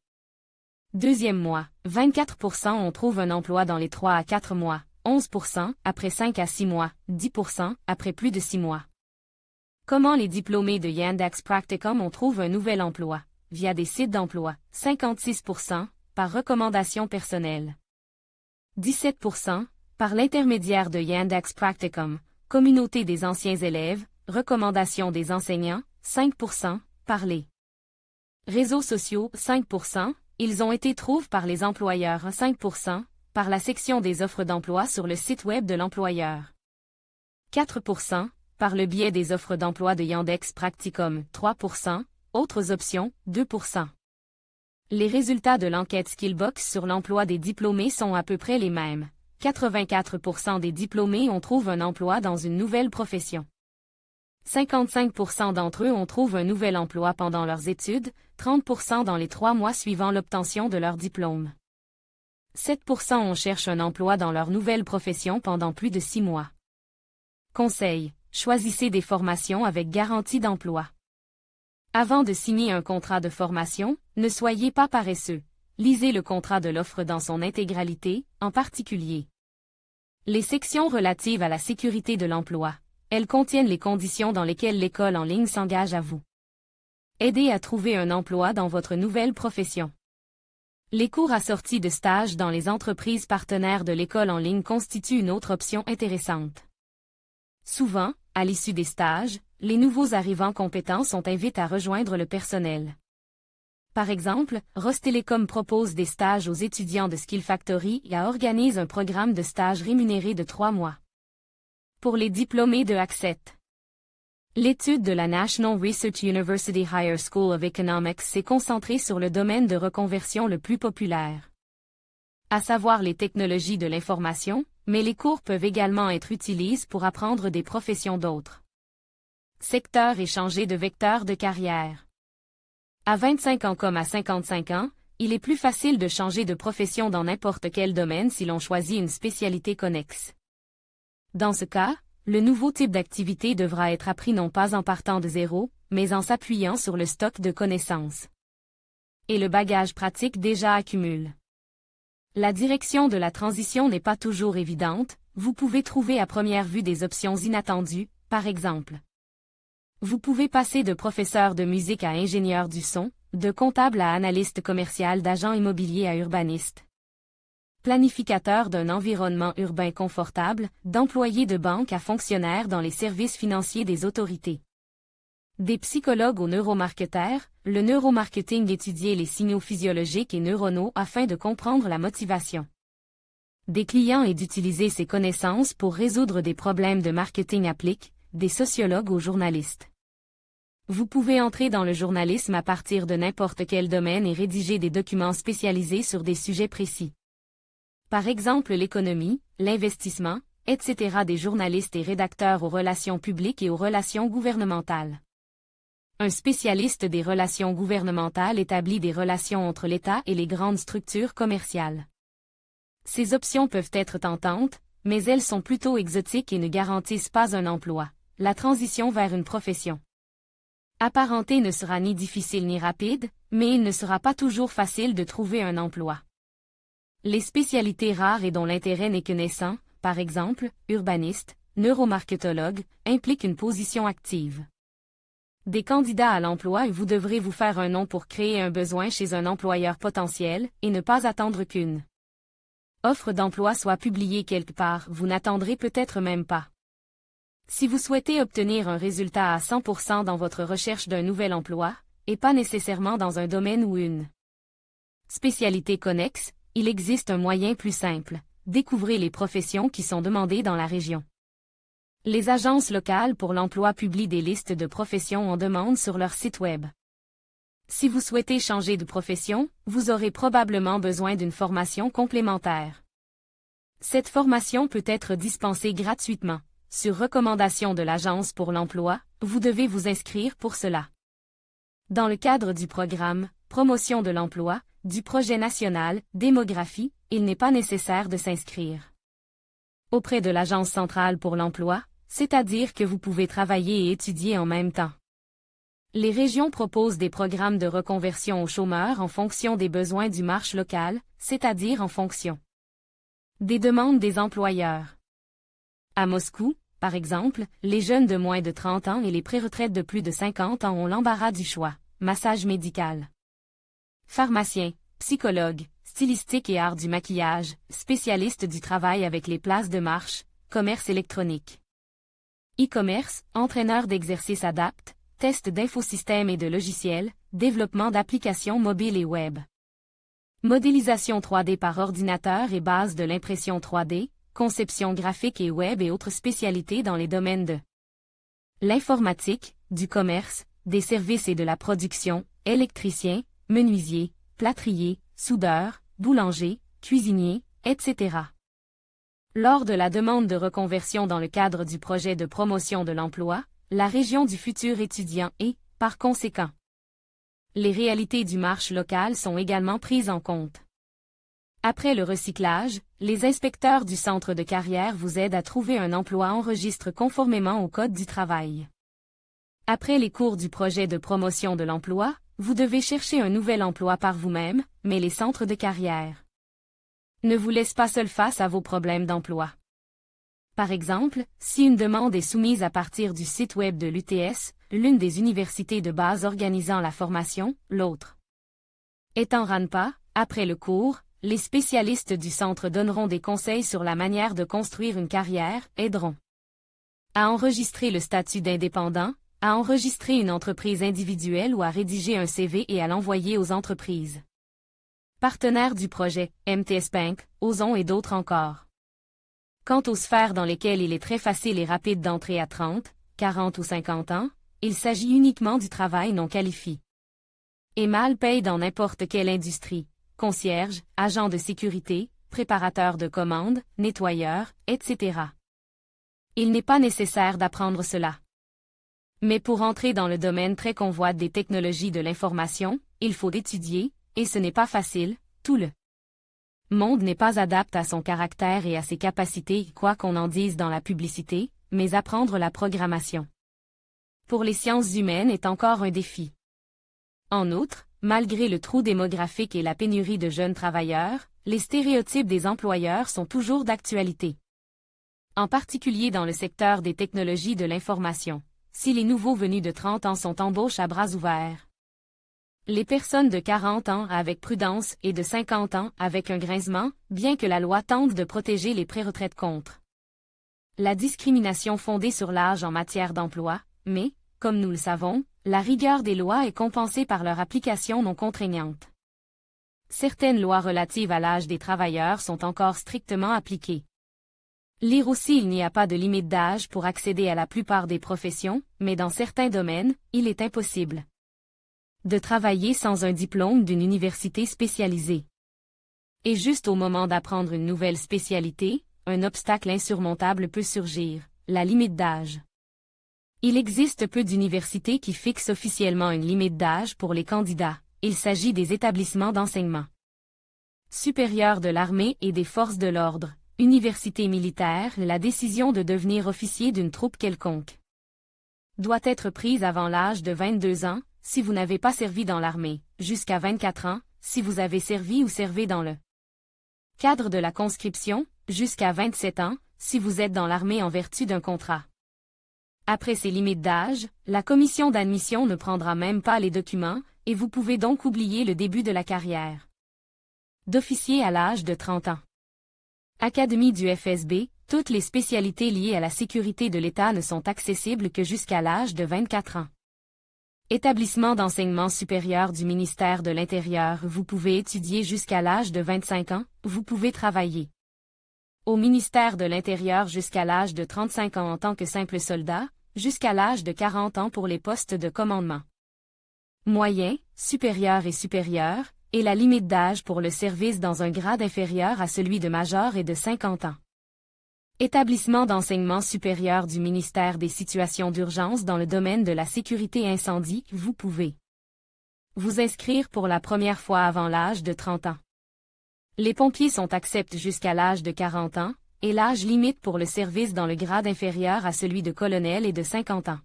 deuxième mois, 24% ont trouvé un emploi dans les 3 à 4 mois, 11% après 5 à 6 mois, 10% après plus de 6 mois. Comment les diplômés de Yandex Practicum ont trouvé un nouvel emploi? Via des sites d'emploi, 56%, par recommandation personnelle. 17%, par l'intermédiaire de Yandex Practicum, communauté des anciens élèves, recommandation des enseignants, 5%, par les réseaux sociaux, 5%, ils ont été trouvés par les employeurs, 5%, par la section des offres d'emploi sur le site web de l'employeur. 4%, par le biais des offres d'emploi de Yandex Practicum, 3%, autres options, 2%. Les résultats de l'enquête Skillbox sur l'emploi des diplômés sont à peu près les mêmes. 84% des diplômés ont trouvé un emploi dans une nouvelle profession. 55% d'entre eux ont trouvé un nouvel emploi pendant leurs études, 30% dans les 3 mois suivant l'obtention de leur diplôme. 7% ont cherché un emploi dans leur nouvelle profession pendant plus de 6 mois. Conseil: choisissez des formations avec garantie d'emploi. Avant de signer un contrat de formation, ne soyez pas paresseux. Lisez le contrat de l'offre dans son intégralité, en particulier les sections relatives à la sécurité de l'emploi. Elles contiennent les conditions dans lesquelles l'école en ligne s'engage à vous aider à trouver un emploi dans votre nouvelle profession. Les cours assortis de stages dans les entreprises partenaires de l'école en ligne constituent une autre option intéressante. Souvent, à l'issue des stages, les nouveaux arrivants compétents sont invités à rejoindre le personnel. Par exemple, Rostelecom propose des stages aux étudiants de Skill Factory et organise un programme de stage rémunéré de 3 mois. Pour les diplômés de Accett, l'étude de la National Research University Higher School of Economics s'est concentrée sur le domaine de reconversion le plus populaire, à savoir les technologies de l'information, mais les cours peuvent également être utilisés pour apprendre des professions d'autres secteurs et changer de vecteur de carrière. À 25 ans comme à 55 ans, il est plus facile de changer de profession dans n'importe quel domaine si l'on choisit une spécialité connexe. Dans ce cas, le nouveau type d'activité devra être appris non pas en partant de zéro, mais en s'appuyant sur le stock de connaissances et le bagage pratique déjà accumulé. La direction de la transition n'est pas toujours évidente, vous pouvez trouver à première vue des options inattendues, par exemple. Vous pouvez passer de professeur de musique à ingénieur du son, de comptable à analyste commercial d'agent immobilier à urbaniste, planificateur d'un environnement urbain confortable, d'employé de banque à fonctionnaire dans les services financiers des autorités. Des psychologues aux neuromarketeurs, le neuromarketing étudie les signaux physiologiques et neuronaux afin de comprendre la motivation des clients et d'utiliser ces connaissances pour résoudre des problèmes de marketing appliqués, des sociologues aux journalistes. Vous pouvez entrer dans le journalisme à partir de n'importe quel domaine et rédiger des documents spécialisés sur des sujets précis. Par exemple l'économie, l'investissement, etc. Des journalistes et rédacteurs aux relations publiques et aux relations gouvernementales. Un spécialiste des relations gouvernementales établit des relations entre l'État et les grandes structures commerciales. Ces options peuvent être tentantes, mais elles sont plutôt exotiques et ne garantissent pas un emploi. la transition vers une profession apparentée ne sera ni difficile ni rapide, mais il ne sera pas toujours facile de trouver un emploi. Les spécialités rares et dont l'intérêt n'est que naissant, par exemple, urbaniste, neuromarketologue, impliquent une position active. Des candidats à l'emploi et vous devrez vous faire un nom pour créer un besoin chez un employeur potentiel, et ne pas attendre qu'une offre d'emploi soit publiée quelque part, vous n'attendrez peut-être même pas. Si vous souhaitez obtenir un résultat à 100% dans votre recherche d'un nouvel emploi, et pas nécessairement dans un domaine ou une spécialité connexe, il existe un moyen plus simple. Découvrez les professions qui sont demandées dans la région. Les agences locales pour l'emploi publient des listes de professions en demande sur leur site web. Si vous souhaitez changer de profession, vous aurez probablement besoin d'une formation complémentaire. Cette formation peut être dispensée gratuitement. Sur recommandation de l'Agence pour l'emploi, vous devez vous inscrire pour cela. Dans le cadre du programme « Promotion de l'emploi », du projet national « Démographie », il n'est pas nécessaire de s'inscrire auprès de l'Agence centrale pour l'emploi, c'est-à-dire que vous pouvez travailler et étudier en même temps. Les régions proposent des programmes de reconversion aux chômeurs en fonction des besoins du marché local, c'est-à-dire en fonction des demandes des employeurs. À Moscou, par exemple, les jeunes de moins de 30 ans et les pré-retraites de plus de 50 ans ont l'embarras du choix. Massage médical, pharmacien, psychologue, stylistique et art du maquillage, spécialiste du travail avec les places de marche, commerce électronique, e-commerce, entraîneur d'exercice adapte, test d'infosystèmes et de logiciels, développement d'applications mobiles et web, modélisation 3D par ordinateur et base de l'impression 3D, conception graphique et web et autres spécialités dans les domaines de l'informatique, du commerce, des services et de la production, électricien, menuisier, plâtrier, soudeur, boulanger, cuisinier, etc. Lors de la demande de reconversion dans le cadre du projet de promotion de l'emploi, la région du futur étudiant et, par conséquent, les réalités du marché local sont également prises en compte. Après le recyclage, les inspecteurs du centre de carrière vous aident à trouver un emploi enregistré conformément au Code du travail. Après les cours du projet de promotion de l'emploi, vous devez chercher un nouvel emploi par vous-même, mais les centres de carrière ne vous laissent pas seul face à vos problèmes d'emploi. Par exemple, si une demande est soumise à partir du site web de l'UTS, l'une des universités de base organisant la formation, l'autre est en RANPA, après le cours, les spécialistes du centre donneront des conseils sur la manière de construire une carrière, aideront à enregistrer le statut d'indépendant, à enregistrer une entreprise individuelle ou à rédiger un CV et à l'envoyer aux entreprises partenaires du projet, MTS Bank, Ozon et d'autres encore. Quant aux sphères dans lesquelles il est très facile et rapide d'entrer à 30, 40 ou 50 ans, il s'agit uniquement du travail non qualifié. Et mal paye dans n'importe quelle industrie. Concierge, agent de sécurité, préparateur de commandes, nettoyeur, etc. Il n'est pas nécessaire d'apprendre cela. Mais pour entrer dans le domaine très convoité des technologies de l'information, il faut étudier, et ce n'est pas facile, tout le monde n'est pas adapté à son caractère et à ses capacités, quoi qu'on en dise dans la publicité, mais apprendre la programmation pour les sciences humaines est encore un défi. En outre, malgré le trou démographique et la pénurie de jeunes travailleurs, les stéréotypes des employeurs sont toujours d'actualité. En particulier dans le secteur des technologies de l'information. Si les nouveaux venus de 30 ans sont embauchés à bras ouverts, les personnes de 40 ans avec prudence et de 50 ans avec un grincement, bien que la loi tente de protéger les pré-retraites contre la discrimination fondée sur l'âge en matière d'emploi, mais, comme nous le savons, la rigueur des lois est compensée par leur application non contraignante. Certaines lois relatives à l'âge des travailleurs sont encore strictement appliquées. Lire aussi, il n'y a pas de limite d'âge pour accéder à la plupart des professions, mais dans certains domaines, il est impossible de travailler sans un diplôme d'une université spécialisée. Et juste au moment d'apprendre une nouvelle spécialité, un obstacle insurmontable peut surgir, la limite d'âge. Il existe peu d'universités qui fixent officiellement une limite d'âge pour les candidats. Il s'agit des établissements d'enseignement supérieur de l'armée et des forces de l'ordre, universités militaires, la décision de devenir officier d'une troupe quelconque Doit être prise avant l'âge de 22 ans, si vous n'avez pas servi dans l'armée, jusqu'à 24 ans, si vous avez servi ou servez dans le cadre de la conscription, jusqu'à 27 ans, si vous êtes dans l'armée en vertu d'un contrat. Après ces limites d'âge, la commission d'admission ne prendra même pas les documents, et vous pouvez donc oublier le début de la carrière d'officier à l'âge de 30 ans. Académie du FSB, toutes les spécialités liées à la sécurité de l'État ne sont accessibles que jusqu'à l'âge de 24 ans. Établissement d'enseignement supérieur du ministère de l'Intérieur, vous pouvez étudier jusqu'à l'âge de 25 ans, vous pouvez travailler au ministère de l'Intérieur jusqu'à l'âge de 35 ans en tant que simple soldat, jusqu'à l'âge de 40 ans pour les postes de commandement moyen, supérieur et la limite d'âge pour le service dans un grade inférieur à celui de major est de 50 ans. Établissement d'enseignement supérieur du ministère des situations d'urgence dans le domaine de la sécurité incendie, vous pouvez vous inscrire pour la première fois avant l'âge de 30 ans. Les pompiers sont acceptés jusqu'à l'âge de 40 ans, et l'âge limite pour le service dans le grade inférieur à celui de colonel est de 50 ans.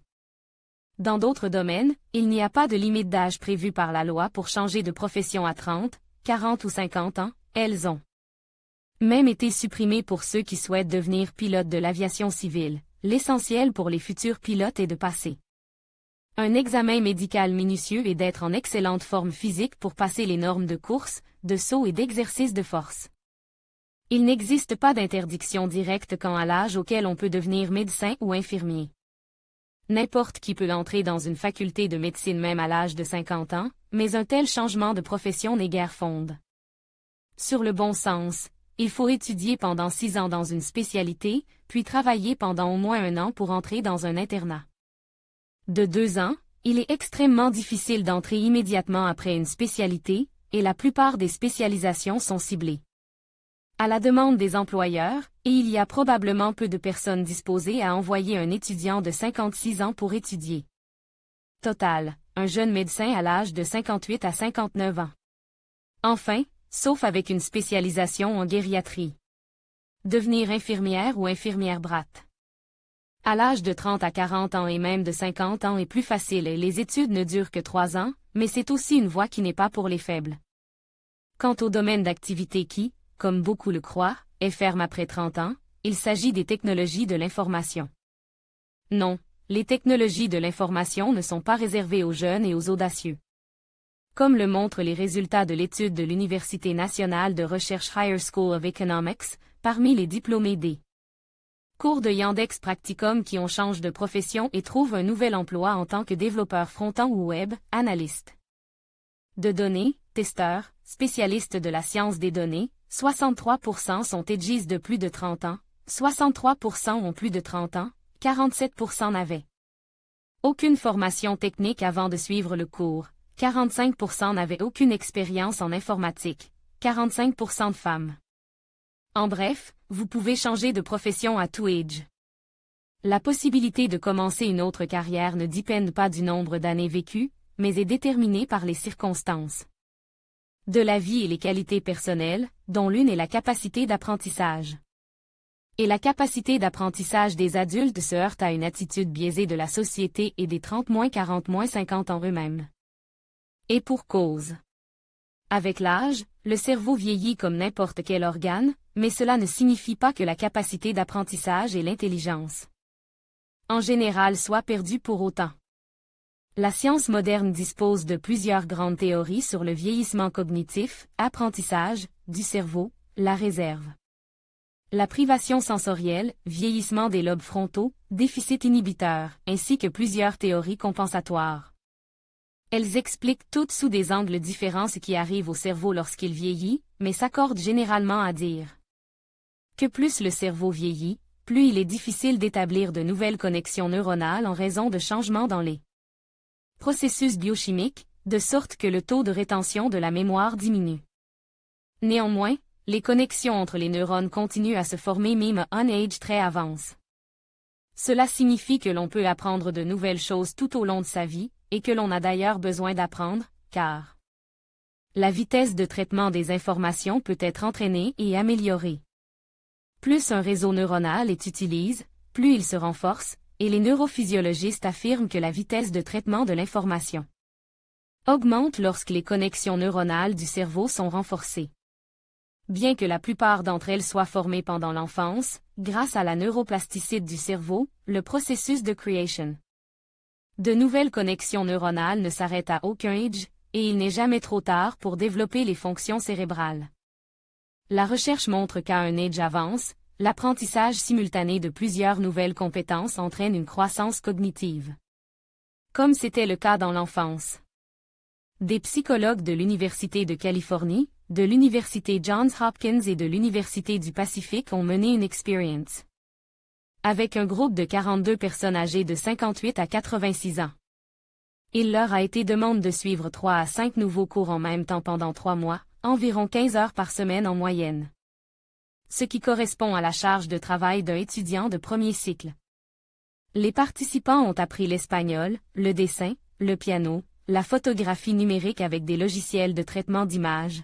Dans d'autres domaines, il n'y a pas de limite d'âge prévue par la loi pour changer de profession à 30, 40 ou 50 ans, elles ont même été supprimées pour ceux qui souhaitent devenir pilote de l'aviation civile. L'essentiel pour les futurs pilotes est de passer un examen médical minutieux et d'être en excellente forme physique pour passer les normes de course, de saut et d'exercice de force. Il n'existe pas d'interdiction directe quant à l'âge auquel on peut devenir médecin ou infirmier. N'importe qui peut entrer dans une faculté de médecine même à l'âge de 50 ans, mais un tel changement de profession n'est guère fonde sur le bon sens. Il faut étudier pendant 6 ans dans une spécialité, puis travailler pendant au moins 1 an pour entrer dans un internat de 2 ans. Il est extrêmement difficile d'entrer immédiatement après une spécialité, et la plupart des spécialisations sont ciblées à la demande des employeurs, et il y a probablement peu de personnes disposées à envoyer un étudiant de 56 ans pour étudier. Total, un jeune médecin à l'âge de 58 à 59 ans. Enfin, sauf avec une spécialisation en guériatrie. Devenir infirmière ou infirmière BRAT. À l'âge de 30 à 40 ans et même de 50 ans est plus facile et les études ne durent que 3 ans, mais c'est aussi une voie qui n'est pas pour les faibles. Quant au domaine d'activité qui, comme beaucoup le croient, est ferme après 30 ans, il s'agit des technologies de l'information. Non, les technologies de l'information ne sont pas réservées aux jeunes et aux audacieux. Comme le montrent les résultats de l'étude de l'Université nationale de recherche Higher School of Economics, parmi les diplômés des cours de Yandex Practicum qui ont changé de profession et trouvent un nouvel emploi en tant que développeur front-end ou web, analyste de données, testeur, spécialiste de la science des données, 63% sont edgies de plus de 30 ans, 63% ont plus de 30 ans, 47% n'avaient aucune formation technique avant de suivre le cours, 45% n'avaient aucune expérience en informatique, 45% de femmes. En bref, vous pouvez changer de profession à tout âge. La possibilité de commencer une autre carrière ne dépend pas du nombre d'années vécues, mais est déterminée par les circonstances de la vie et les qualités personnelles, dont l'une est la capacité d'apprentissage. Et la capacité d'apprentissage des adultes se heurte à une attitude biaisée de la société et des 30-40-50 ans eux-mêmes. Et pour cause. Avec l'âge, le cerveau vieillit comme n'importe quel organe, mais cela ne signifie pas que la capacité d'apprentissage et l'intelligence en général soient perdues pour autant. La science moderne dispose de plusieurs grandes théories sur le vieillissement cognitif, apprentissage, du cerveau, la réserve, la privation sensorielle, vieillissement des lobes frontaux, déficit inhibiteur, ainsi que plusieurs théories compensatoires. Elles expliquent toutes sous des angles différents ce qui arrive au cerveau lorsqu'il vieillit, mais s'accordent généralement à dire que plus le cerveau vieillit, plus il est difficile d'établir de nouvelles connexions neuronales en raison de changements dans les processus biochimiques, de sorte que le taux de rétention de la mémoire diminue. Néanmoins, les connexions entre les neurones continuent à se former même à un âge très avancé. Cela signifie que l'on peut apprendre de nouvelles choses tout au long de sa vie, et que l'on a d'ailleurs besoin d'apprendre, car la vitesse de traitement des informations peut être entraînée et améliorée. Plus un réseau neuronal est utilisé, plus il se renforce, et les neurophysiologistes affirment que la vitesse de traitement de l'information augmente lorsque les connexions neuronales du cerveau sont renforcées. Bien que la plupart d'entre elles soient formées pendant l'enfance, grâce à la neuroplasticité du cerveau, le processus de création de nouvelles connexions neuronales ne s'arrête à aucun âge, et il n'est jamais trop tard pour développer les fonctions cérébrales. La recherche montre qu'à un âge avance, l'apprentissage simultané de plusieurs nouvelles compétences entraîne une croissance cognitive. Comme c'était le cas dans l'enfance. Des psychologues de l'Université de Californie, de l'Université Johns Hopkins et de l'Université du Pacifique ont mené une expérience avec un groupe de 42 personnes âgées de 58 à 86 ans. Il leur a été demandé de suivre 3 à 5 nouveaux cours en même temps pendant 3 mois, environ 15 heures par semaine en moyenne. Ce qui correspond à la charge de travail d'un étudiant de premier cycle. Les participants ont appris l'espagnol, le dessin, le piano, la photographie numérique avec des logiciels de traitement d'images,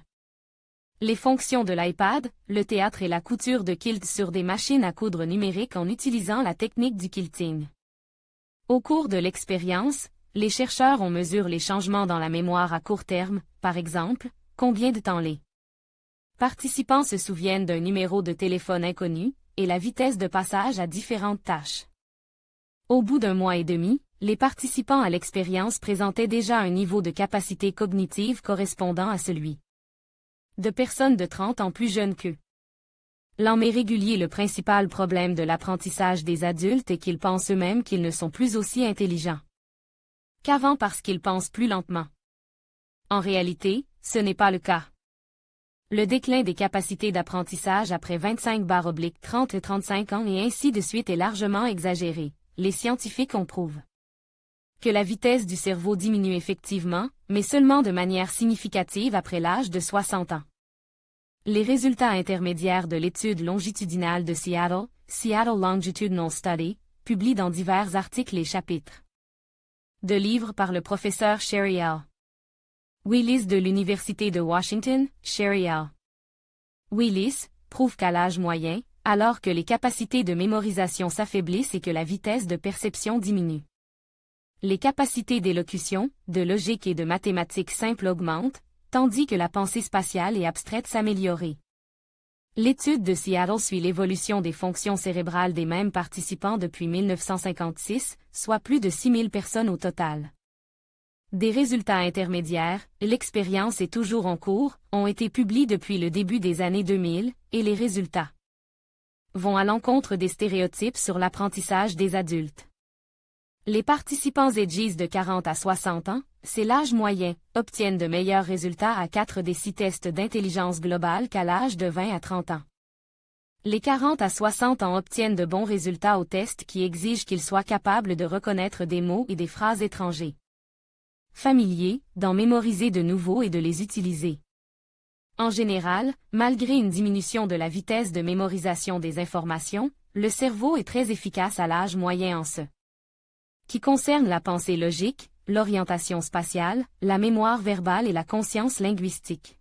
les fonctions de l'iPad, le théâtre et la couture de quilts sur des machines à coudre numériques en utilisant la technique du quilting. Au cours de l'expérience, les chercheurs ont mesuré les changements dans la mémoire à court terme, par exemple, combien de temps les participants se souviennent d'un numéro de téléphone inconnu, et la vitesse de passage à différentes tâches. Au bout d'un mois et demi, les participants à l'expérience présentaient déjà un niveau de capacité cognitive correspondant à celui de personnes de 30 ans plus jeunes qu'eux. L'en est régulier. Le principal problème de l'apprentissage des adultes est qu'ils pensent eux-mêmes qu'ils ne sont plus aussi intelligents qu'avant parce qu'ils pensent plus lentement. En réalité, ce n'est pas le cas. Le déclin des capacités d'apprentissage après 25/30 et 35 ans et ainsi de suite est largement exagéré. Les scientifiques en prouvent que la vitesse du cerveau diminue effectivement, mais seulement de manière significative après l'âge de 60 ans. Les résultats intermédiaires de l'étude longitudinale de Seattle, Seattle Longitudinal Study, publient dans divers articles et chapitres de livres par le professeur Sherry L. Willis de l'Université de Washington, Sherry L. Willis, prouve qu'à l'âge moyen, alors que les capacités de mémorisation s'affaiblissent et que la vitesse de perception diminue, les capacités d'élocution, de logique et de mathématiques simples augmentent, tandis que la pensée spatiale et abstraite s'améliore. L'étude de Seattle suit l'évolution des fonctions cérébrales des mêmes participants depuis 1956, soit plus de 6000 personnes au total. Des résultats intermédiaires, l'expérience est toujours en cours, ont été publiés depuis le début des années 2000, et les résultats vont à l'encontre des stéréotypes sur l'apprentissage des adultes. Les participants âgés de 40 à 60 ans, c'est l'âge moyen, obtiennent de meilleurs résultats à 4 des 6 tests d'intelligence globale qu'à l'âge de 20 à 30 ans. Les 40 à 60 ans obtiennent de bons résultats aux tests qui exigent qu'ils soient capables de reconnaître des mots et des phrases étrangers familiers, d'en mémoriser de nouveaux et de les utiliser. En général, malgré une diminution de la vitesse de mémorisation des informations, le cerveau est très efficace à l'âge moyen en ce qui concerne la pensée logique, l'orientation spatiale, la mémoire verbale et la conscience linguistique.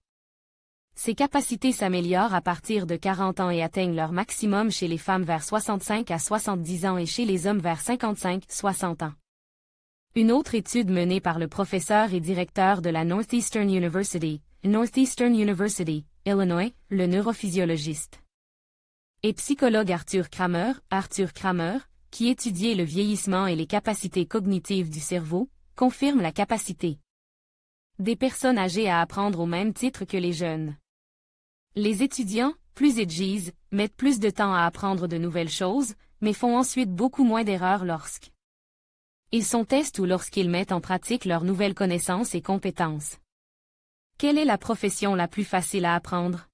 Ces capacités s'améliorent à partir de 40 ans et atteignent leur maximum chez les femmes vers 65 à 70 ans et chez les hommes vers 55-60 ans. Une autre étude menée par le professeur et directeur de la Northeastern University, Illinois, le neurophysiologiste et psychologue Arthur Kramer, qui étudiait le vieillissement et les capacités cognitives du cerveau, confirme la capacité des personnes âgées à apprendre au même titre que les jeunes. Les étudiants, plus âgés, mettent plus de temps à apprendre de nouvelles choses, mais font ensuite beaucoup moins d'erreurs lorsqu'ils sont testés ou lorsqu'ils mettent en pratique leurs nouvelles connaissances et compétences. Quelle est la profession la plus facile à apprendre?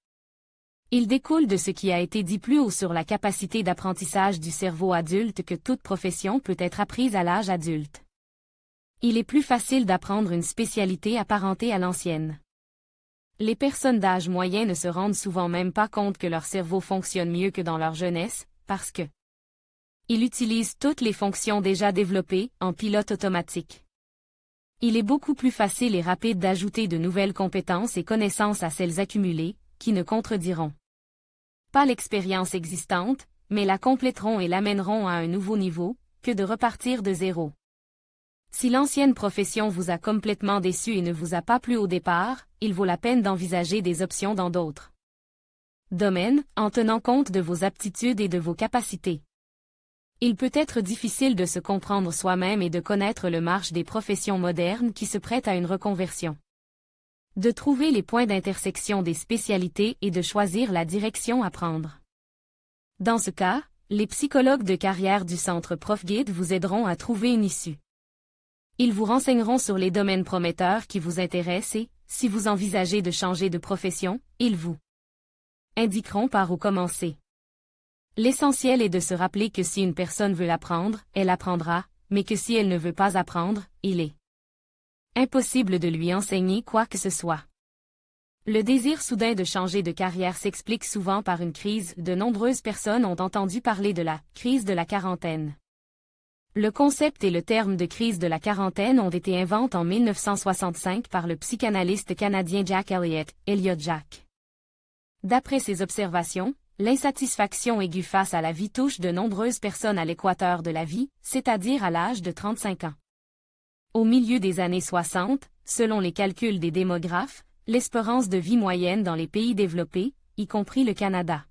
Il découle de ce qui a été dit plus haut sur la capacité d'apprentissage du cerveau adulte que toute profession peut être apprise à l'âge adulte. Il est plus facile d'apprendre une spécialité apparentée à l'ancienne. Les personnes d'âge moyen ne se rendent souvent même pas compte que leur cerveau fonctionne mieux que dans leur jeunesse, parce que ils utilisent toutes les fonctions déjà développées en pilote automatique. Il est beaucoup plus facile et rapide d'ajouter de nouvelles compétences et connaissances à celles accumulées, qui ne contrediront pas l'expérience existante, mais la compléteront et l'amèneront à un nouveau niveau, que de repartir de zéro. Si l'ancienne profession vous a complètement déçu et ne vous a pas plu au départ, il vaut la peine d'envisager des options dans d'autres domaines, en tenant compte de vos aptitudes et de vos capacités. Il peut être difficile de se comprendre soi-même et de connaître le marché des professions modernes qui se prêtent à une reconversion. De trouver les points d'intersection des spécialités et de choisir la direction à prendre. Dans ce cas, les psychologues de carrière du Centre ProfGuide vous aideront à trouver une issue. Ils vous renseigneront sur les domaines prometteurs qui vous intéressent et, si vous envisagez de changer de profession, ils vous indiqueront par où commencer. L'essentiel est de se rappeler que si une personne veut apprendre, elle apprendra, mais que si elle ne veut pas apprendre, il est impossible de lui enseigner quoi que ce soit. Le désir soudain de changer de carrière s'explique souvent par une crise. De nombreuses personnes ont entendu parler de la crise de la quarantaine. Le concept et le terme de crise de la quarantaine ont été inventés en 1965 par le psychanalyste canadien Jack Elliott Jack. D'après ses observations, l'insatisfaction aiguë face à la vie touche de nombreuses personnes à l'équateur de la vie, c'est-à-dire à l'âge de 35 ans. Au milieu des années 60, selon les calculs des démographes, l'espérance de vie moyenne dans les pays développés, y compris le Canada,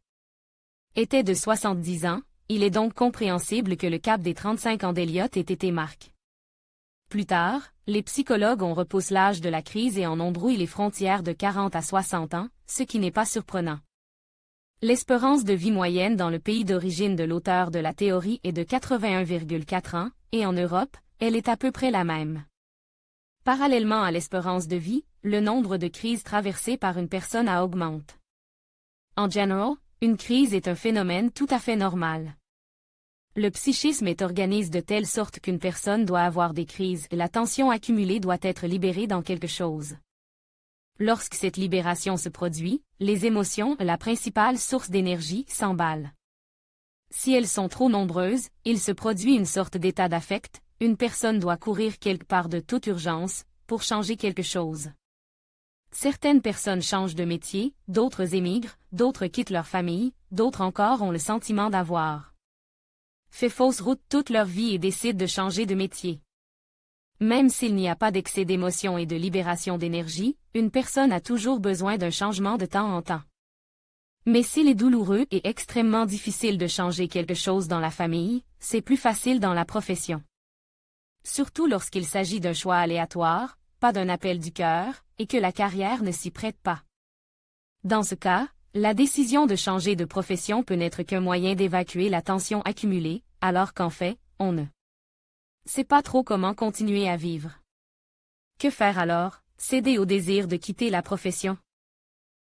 était de 70 ans. Il est donc compréhensible que le cap des 35 ans d'Elliott ait été marqué. Plus tard, les psychologues ont repoussé l'âge de la crise et en ont brouillé les frontières de 40 à 60 ans, ce qui n'est pas surprenant. L'espérance de vie moyenne dans le pays d'origine de l'auteur de la théorie est de 81,4 ans, et en Europe, elle est à peu près la même. Parallèlement à l'espérance de vie, le nombre de crises traversées par une personne augmente. En général, une crise est un phénomène tout à fait normal. Le psychisme est organisé de telle sorte qu'une personne doit avoir des crises et la tension accumulée doit être libérée dans quelque chose. Lorsque cette libération se produit, les émotions, la principale source d'énergie, s'emballent. Si elles sont trop nombreuses, il se produit une sorte d'état d'affect, une personne doit courir quelque part de toute urgence, pour changer quelque chose. Certaines personnes changent de métier, d'autres émigrent, d'autres quittent leur famille, d'autres encore ont le sentiment d'avoir fait fausse route toute leur vie et décident de changer de métier. Même s'il n'y a pas d'excès d'émotion et de libération d'énergie, une personne a toujours besoin d'un changement de temps en temps. Mais s'il est douloureux et extrêmement difficile de changer quelque chose dans la famille, c'est plus facile dans la profession. Surtout lorsqu'il s'agit d'un choix aléatoire, pas d'un appel du cœur, et que la carrière ne s'y prête pas. Dans ce cas, la décision de changer de profession peut n'être qu'un moyen d'évacuer la tension accumulée, alors qu'en fait, on ne sait pas trop comment continuer à vivre. Que faire alors? Céder au désir de quitter la profession?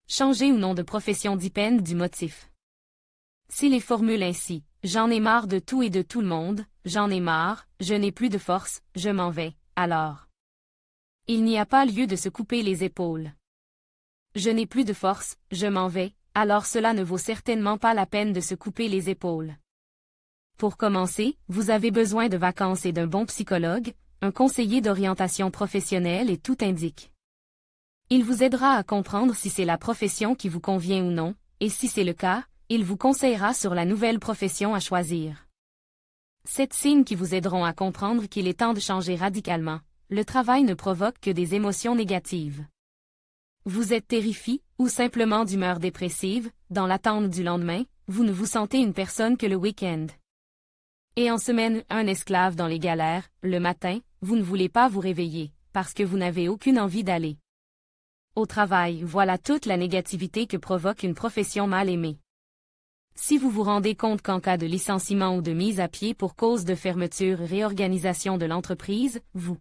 Changer ou non de profession dépend du motif. S'il est formulé ainsi, j'en ai marre de tout et de tout le monde, j'en ai marre, je n'ai plus de force, je m'en vais, alors il n'y a pas lieu de se couper les épaules. Je n'ai plus de force, je m'en vais, alors cela ne vaut certainement pas la peine de se couper les épaules. Pour commencer, vous avez besoin de vacances et d'un bon psychologue, un conseiller d'orientation professionnelle et tout indique. Il vous aidera à comprendre si c'est la profession qui vous convient ou non, et si c'est le cas, il vous conseillera sur la nouvelle profession à choisir. 7 signes qui vous aideront à comprendre qu'il est temps de changer radicalement. Le travail ne provoque que des émotions négatives. Vous êtes terrifié, ou simplement d'humeur dépressive, dans l'attente du lendemain, vous ne vous sentez une personne que le week-end. Et en semaine, un esclave dans les galères, le matin, vous ne voulez pas vous réveiller, parce que vous n'avez aucune envie d'aller au travail. Voilà toute la négativité que provoque une profession mal aimée. Si vous vous rendez compte qu'en cas de licenciement ou de mise à pied pour cause de fermeture et réorganisation de l'entreprise, vous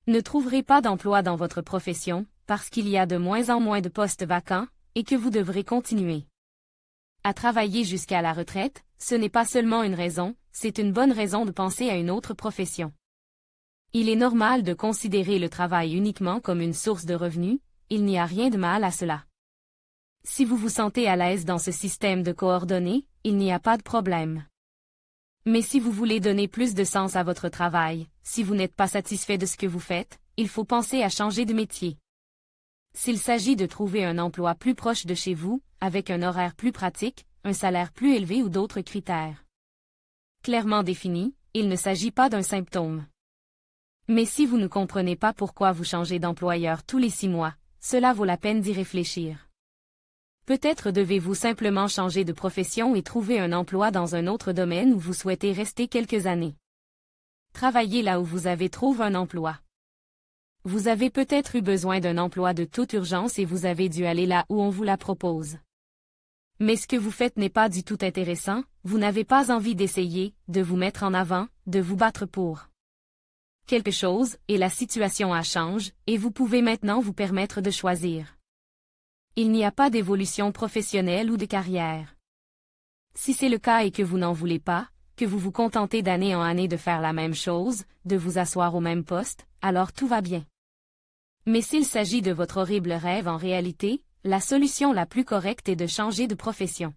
ne trouverez pas d'emploi dans votre profession, parce qu'il y a de moins en moins de postes vacants, et que vous devrez continuer à travailler jusqu'à la retraite, ce n'est pas seulement une raison, c'est une bonne raison de penser à une autre profession. Il est normal de considérer le travail uniquement comme une source de revenus, il n'y a rien de mal à cela. Si vous vous sentez à l'aise dans ce système de coordonnées, il n'y a pas de problème. Mais si vous voulez donner plus de sens à votre travail, si vous n'êtes pas satisfait de ce que vous faites, il faut penser à changer de métier. S'il s'agit de trouver un emploi plus proche de chez vous, avec un horaire plus pratique, un salaire plus élevé ou d'autres critères clairement définis, il ne s'agit pas d'un symptôme. Mais si vous ne comprenez pas pourquoi vous changez d'employeur tous les 6 mois, cela vaut la peine d'y réfléchir. Peut-être devez-vous simplement changer de profession et trouver un emploi dans un autre domaine où vous souhaitez rester quelques années. Travaillez là où vous avez trouvé un emploi. Vous avez peut-être eu besoin d'un emploi de toute urgence et vous avez dû aller là où on vous la propose. Mais ce que vous faites n'est pas du tout intéressant, vous n'avez pas envie d'essayer, de vous mettre en avant, de vous battre pour quelque chose, et la situation change, et vous pouvez maintenant vous permettre de choisir. Il n'y a pas d'évolution professionnelle ou de carrière. Si c'est le cas et que vous n'en voulez pas, que vous vous contentez d'année en année de faire la même chose, de vous asseoir au même poste, alors tout va bien. Mais s'il s'agit de votre horrible rêve en réalité, la solution la plus correcte est de changer de profession.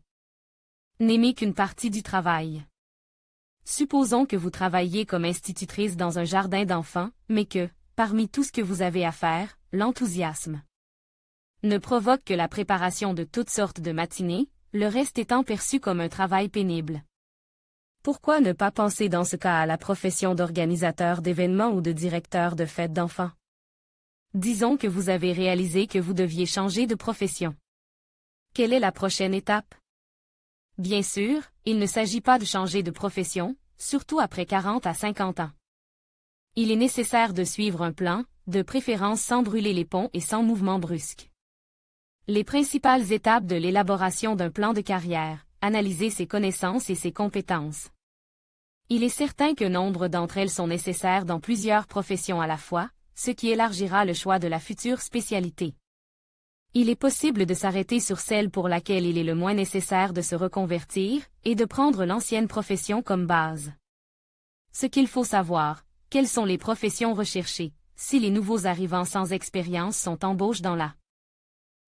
N'aimez qu'une partie du travail. Supposons que vous travailliez comme institutrice dans un jardin d'enfants, mais que, parmi tout ce que vous avez à faire, l'enthousiasme ne provoque que la préparation de toutes sortes de matinées, le reste étant perçu comme un travail pénible. Pourquoi ne pas penser dans ce cas à la profession d'organisateur d'événements ou de directeur de fêtes d'enfants? Disons que vous avez réalisé que vous deviez changer de profession. Quelle est la prochaine étape? Bien sûr, il ne s'agit pas de changer de profession, surtout après 40 à 50 ans. Il est nécessaire de suivre un plan, de préférence sans brûler les ponts et sans mouvement brusque. Les principales étapes de l'élaboration d'un plan de carrière, analyser ses connaissances et ses compétences. Il est certain que nombre d'entre elles sont nécessaires dans plusieurs professions à la fois, ce qui élargira le choix de la future spécialité. Il est possible de s'arrêter sur celle pour laquelle il est le moins nécessaire de se reconvertir, et de prendre l'ancienne profession comme base. Ce qu'il faut savoir, quelles sont les professions recherchées, si les nouveaux arrivants sans expérience sont embauchés dans la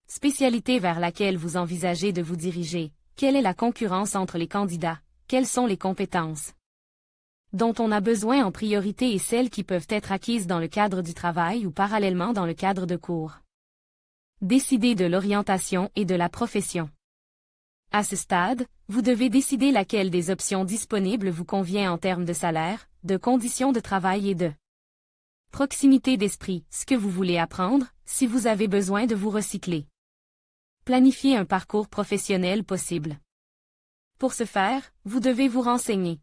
spécialité vers laquelle vous envisagez de vous diriger, quelle est la concurrence entre les candidats, quelles sont les compétences dont on a besoin en priorité et celles qui peuvent être acquises dans le cadre du travail ou parallèlement dans le cadre de cours. Décidez de l'orientation et de la profession. À ce stade, vous devez décider laquelle des options disponibles vous convient en termes de salaire, de conditions de travail et de proximité d'esprit, ce que vous voulez apprendre, si vous avez besoin de vous recycler. Planifiez un parcours professionnel possible. Pour ce faire, vous devez vous renseigner.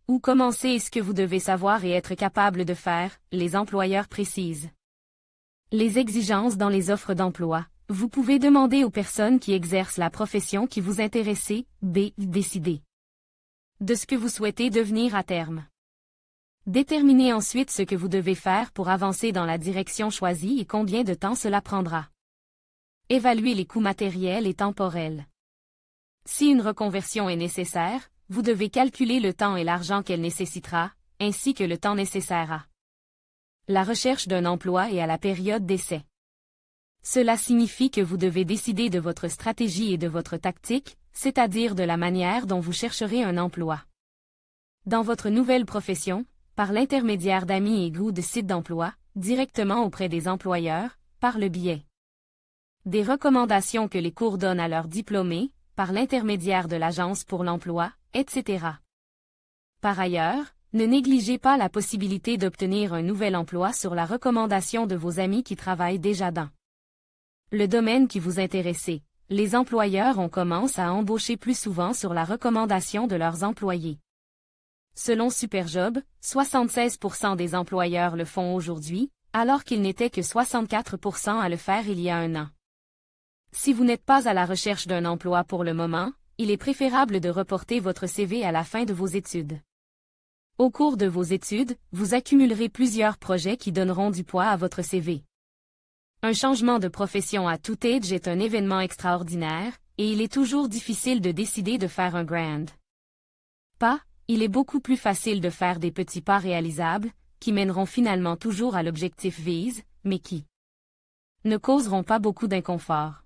Où commencer et ce que vous devez savoir et être capable de faire, les employeurs précisent. Les exigences dans les offres d'emploi. Vous pouvez demander aux personnes qui exercent la profession qui vous intéresse, décider de ce que vous souhaitez devenir à terme. Déterminez ensuite ce que vous devez faire pour avancer dans la direction choisie et combien de temps cela prendra. Évaluez les coûts matériels et temporels. Si une reconversion est nécessaire, vous devez calculer le temps et l'argent qu'elle nécessitera, ainsi que le temps nécessaire à la recherche d'un emploi et à la période d'essai. Cela signifie que vous devez décider de votre stratégie et de votre tactique, c'est-à-dire de la manière dont vous chercherez un emploi. Dans votre nouvelle profession, par l'intermédiaire d'amis et de sites d'emploi, directement auprès des employeurs, par le biais des recommandations que les cours donnent à leurs diplômés, par l'intermédiaire de l'agence pour l'emploi, etc. Par ailleurs, ne négligez pas la possibilité d'obtenir un nouvel emploi sur la recommandation de vos amis qui travaillent déjà dans le domaine qui vous intéresse. Les employeurs commencent à embaucher plus souvent sur la recommandation de leurs employés. Selon Superjob, 76% des employeurs le font aujourd'hui, alors qu'il n'était que 64% à le faire il y a un an. Si vous n'êtes pas à la recherche d'un emploi pour le moment, il est préférable de reporter votre CV à la fin de vos études. Au cours de vos études, vous accumulerez plusieurs projets qui donneront du poids à votre CV. Un changement de profession à tout âge est un événement extraordinaire, et il est toujours difficile de décider de faire un grand pas, il est beaucoup plus facile de faire des petits pas réalisables, qui mèneront finalement toujours à l'objectif visé, mais qui ne causeront pas beaucoup d'inconfort.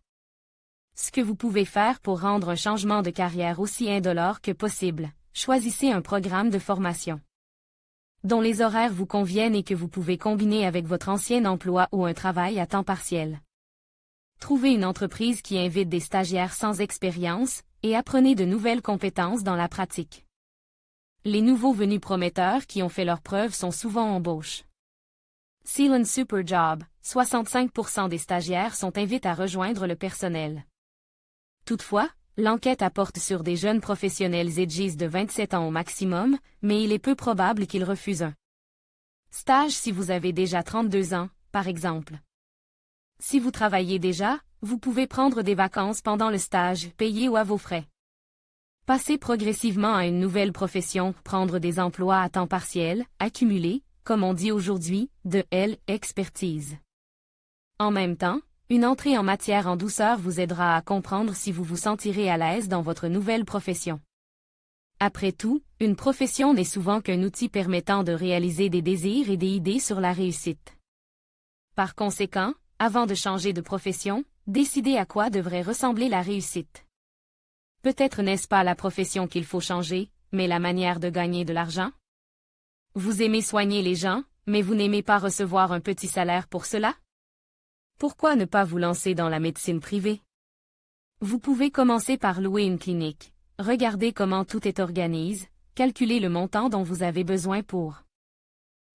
Ce que vous pouvez faire pour rendre un changement de carrière aussi indolore que possible, choisissez un programme de formation dont les horaires vous conviennent et que vous pouvez combiner avec votre ancien emploi ou un travail à temps partiel. Trouvez une entreprise qui invite des stagiaires sans expérience, et apprenez de nouvelles compétences dans la pratique. Les nouveaux venus prometteurs qui ont fait leurs preuves sont souvent embauchés. Sealand Superjob, 65% des stagiaires sont invités à rejoindre le personnel. Toutefois, l'enquête apporte sur des jeunes professionnels edgys de 27 ans au maximum, mais il est peu probable qu'ils refusent un stage si vous avez déjà 32 ans, par exemple. Si vous travaillez déjà, vous pouvez prendre des vacances pendant le stage, payé ou à vos frais. Passer progressivement à une nouvelle profession, prendre des emplois à temps partiel, accumuler, comme on dit aujourd'hui, de l'expertise. En même temps, une entrée en matière en douceur vous aidera à comprendre si vous vous sentirez à l'aise dans votre nouvelle profession. Après tout, une profession n'est souvent qu'un outil permettant de réaliser des désirs et des idées sur la réussite. Par conséquent, avant de changer de profession, décidez à quoi devrait ressembler la réussite. Peut-être n'est-ce pas la profession qu'il faut changer, mais la manière de gagner de l'argent? Vous aimez soigner les gens, mais vous n'aimez pas recevoir un petit salaire pour cela? Pourquoi ne pas vous lancer dans la médecine privée? Vous pouvez commencer par louer une clinique, regarder comment tout est organisé, calculer le montant dont vous avez besoin pour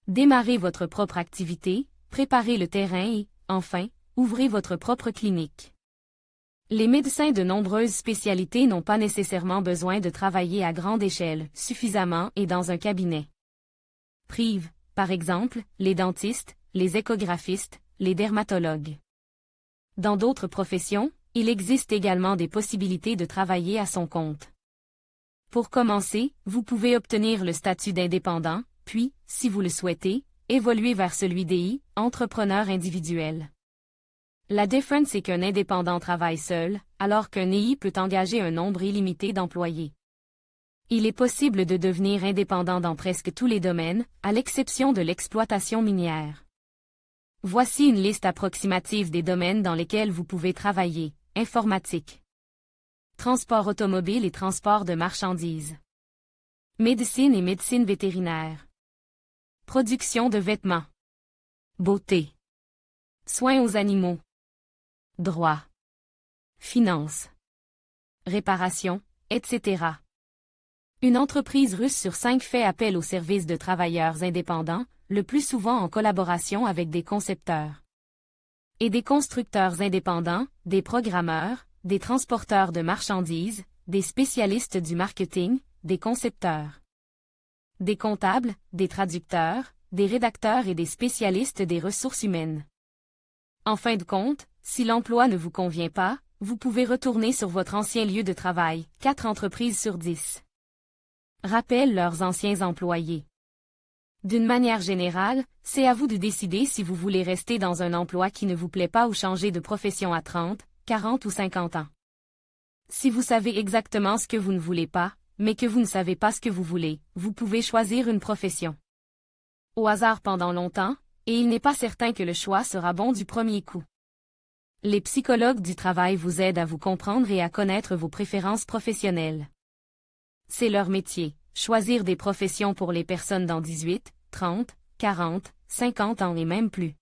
démarrer votre propre activité, préparer le terrain et, enfin, ouvrez votre propre clinique. Les médecins de nombreuses spécialités n'ont pas nécessairement besoin de travailler à grande échelle, suffisamment et dans un cabinet privé, par exemple, les dentistes, les échographistes, les dermatologues. Dans d'autres professions, il existe également des possibilités de travailler à son compte. Pour commencer, vous pouvez obtenir le statut d'indépendant, puis, si vous le souhaitez, évoluer vers celui d'entrepreneur individuel. La différence est qu'un indépendant travaille seul, alors qu'un EI peut engager un nombre illimité d'employés. Il est possible de devenir indépendant dans presque tous les domaines, à l'exception de l'exploitation minière. Voici une liste approximative des domaines dans lesquels vous pouvez travailler: informatique, transport automobile et transport de marchandises, médecine et médecine vétérinaire, production de vêtements, beauté, soins aux animaux, droit, finance, réparation, etc. Une entreprise russe sur 5 fait appel aux services de travailleurs indépendants, le plus souvent en collaboration avec des concepteurs et des constructeurs indépendants, des programmeurs, des transporteurs de marchandises, des spécialistes du marketing, des concepteurs, des comptables, des traducteurs, des rédacteurs et des spécialistes des ressources humaines. En fin de compte, si l'emploi ne vous convient pas, vous pouvez retourner sur votre ancien lieu de travail. 4 entreprises sur 10 rappellent leurs anciens employés. D'une manière générale, c'est à vous de décider si vous voulez rester dans un emploi qui ne vous plaît pas ou changer de profession à 30, 40 ou 50 ans. Si vous savez exactement ce que vous ne voulez pas, mais que vous ne savez pas ce que vous voulez, vous pouvez choisir une profession au hasard pendant longtemps, et il n'est pas certain que le choix sera bon du premier coup. Les psychologues du travail vous aident à vous comprendre et à connaître vos préférences professionnelles. C'est leur métier, choisir des professions pour les personnes dans 18, 30, 40, 50 ans et même plus.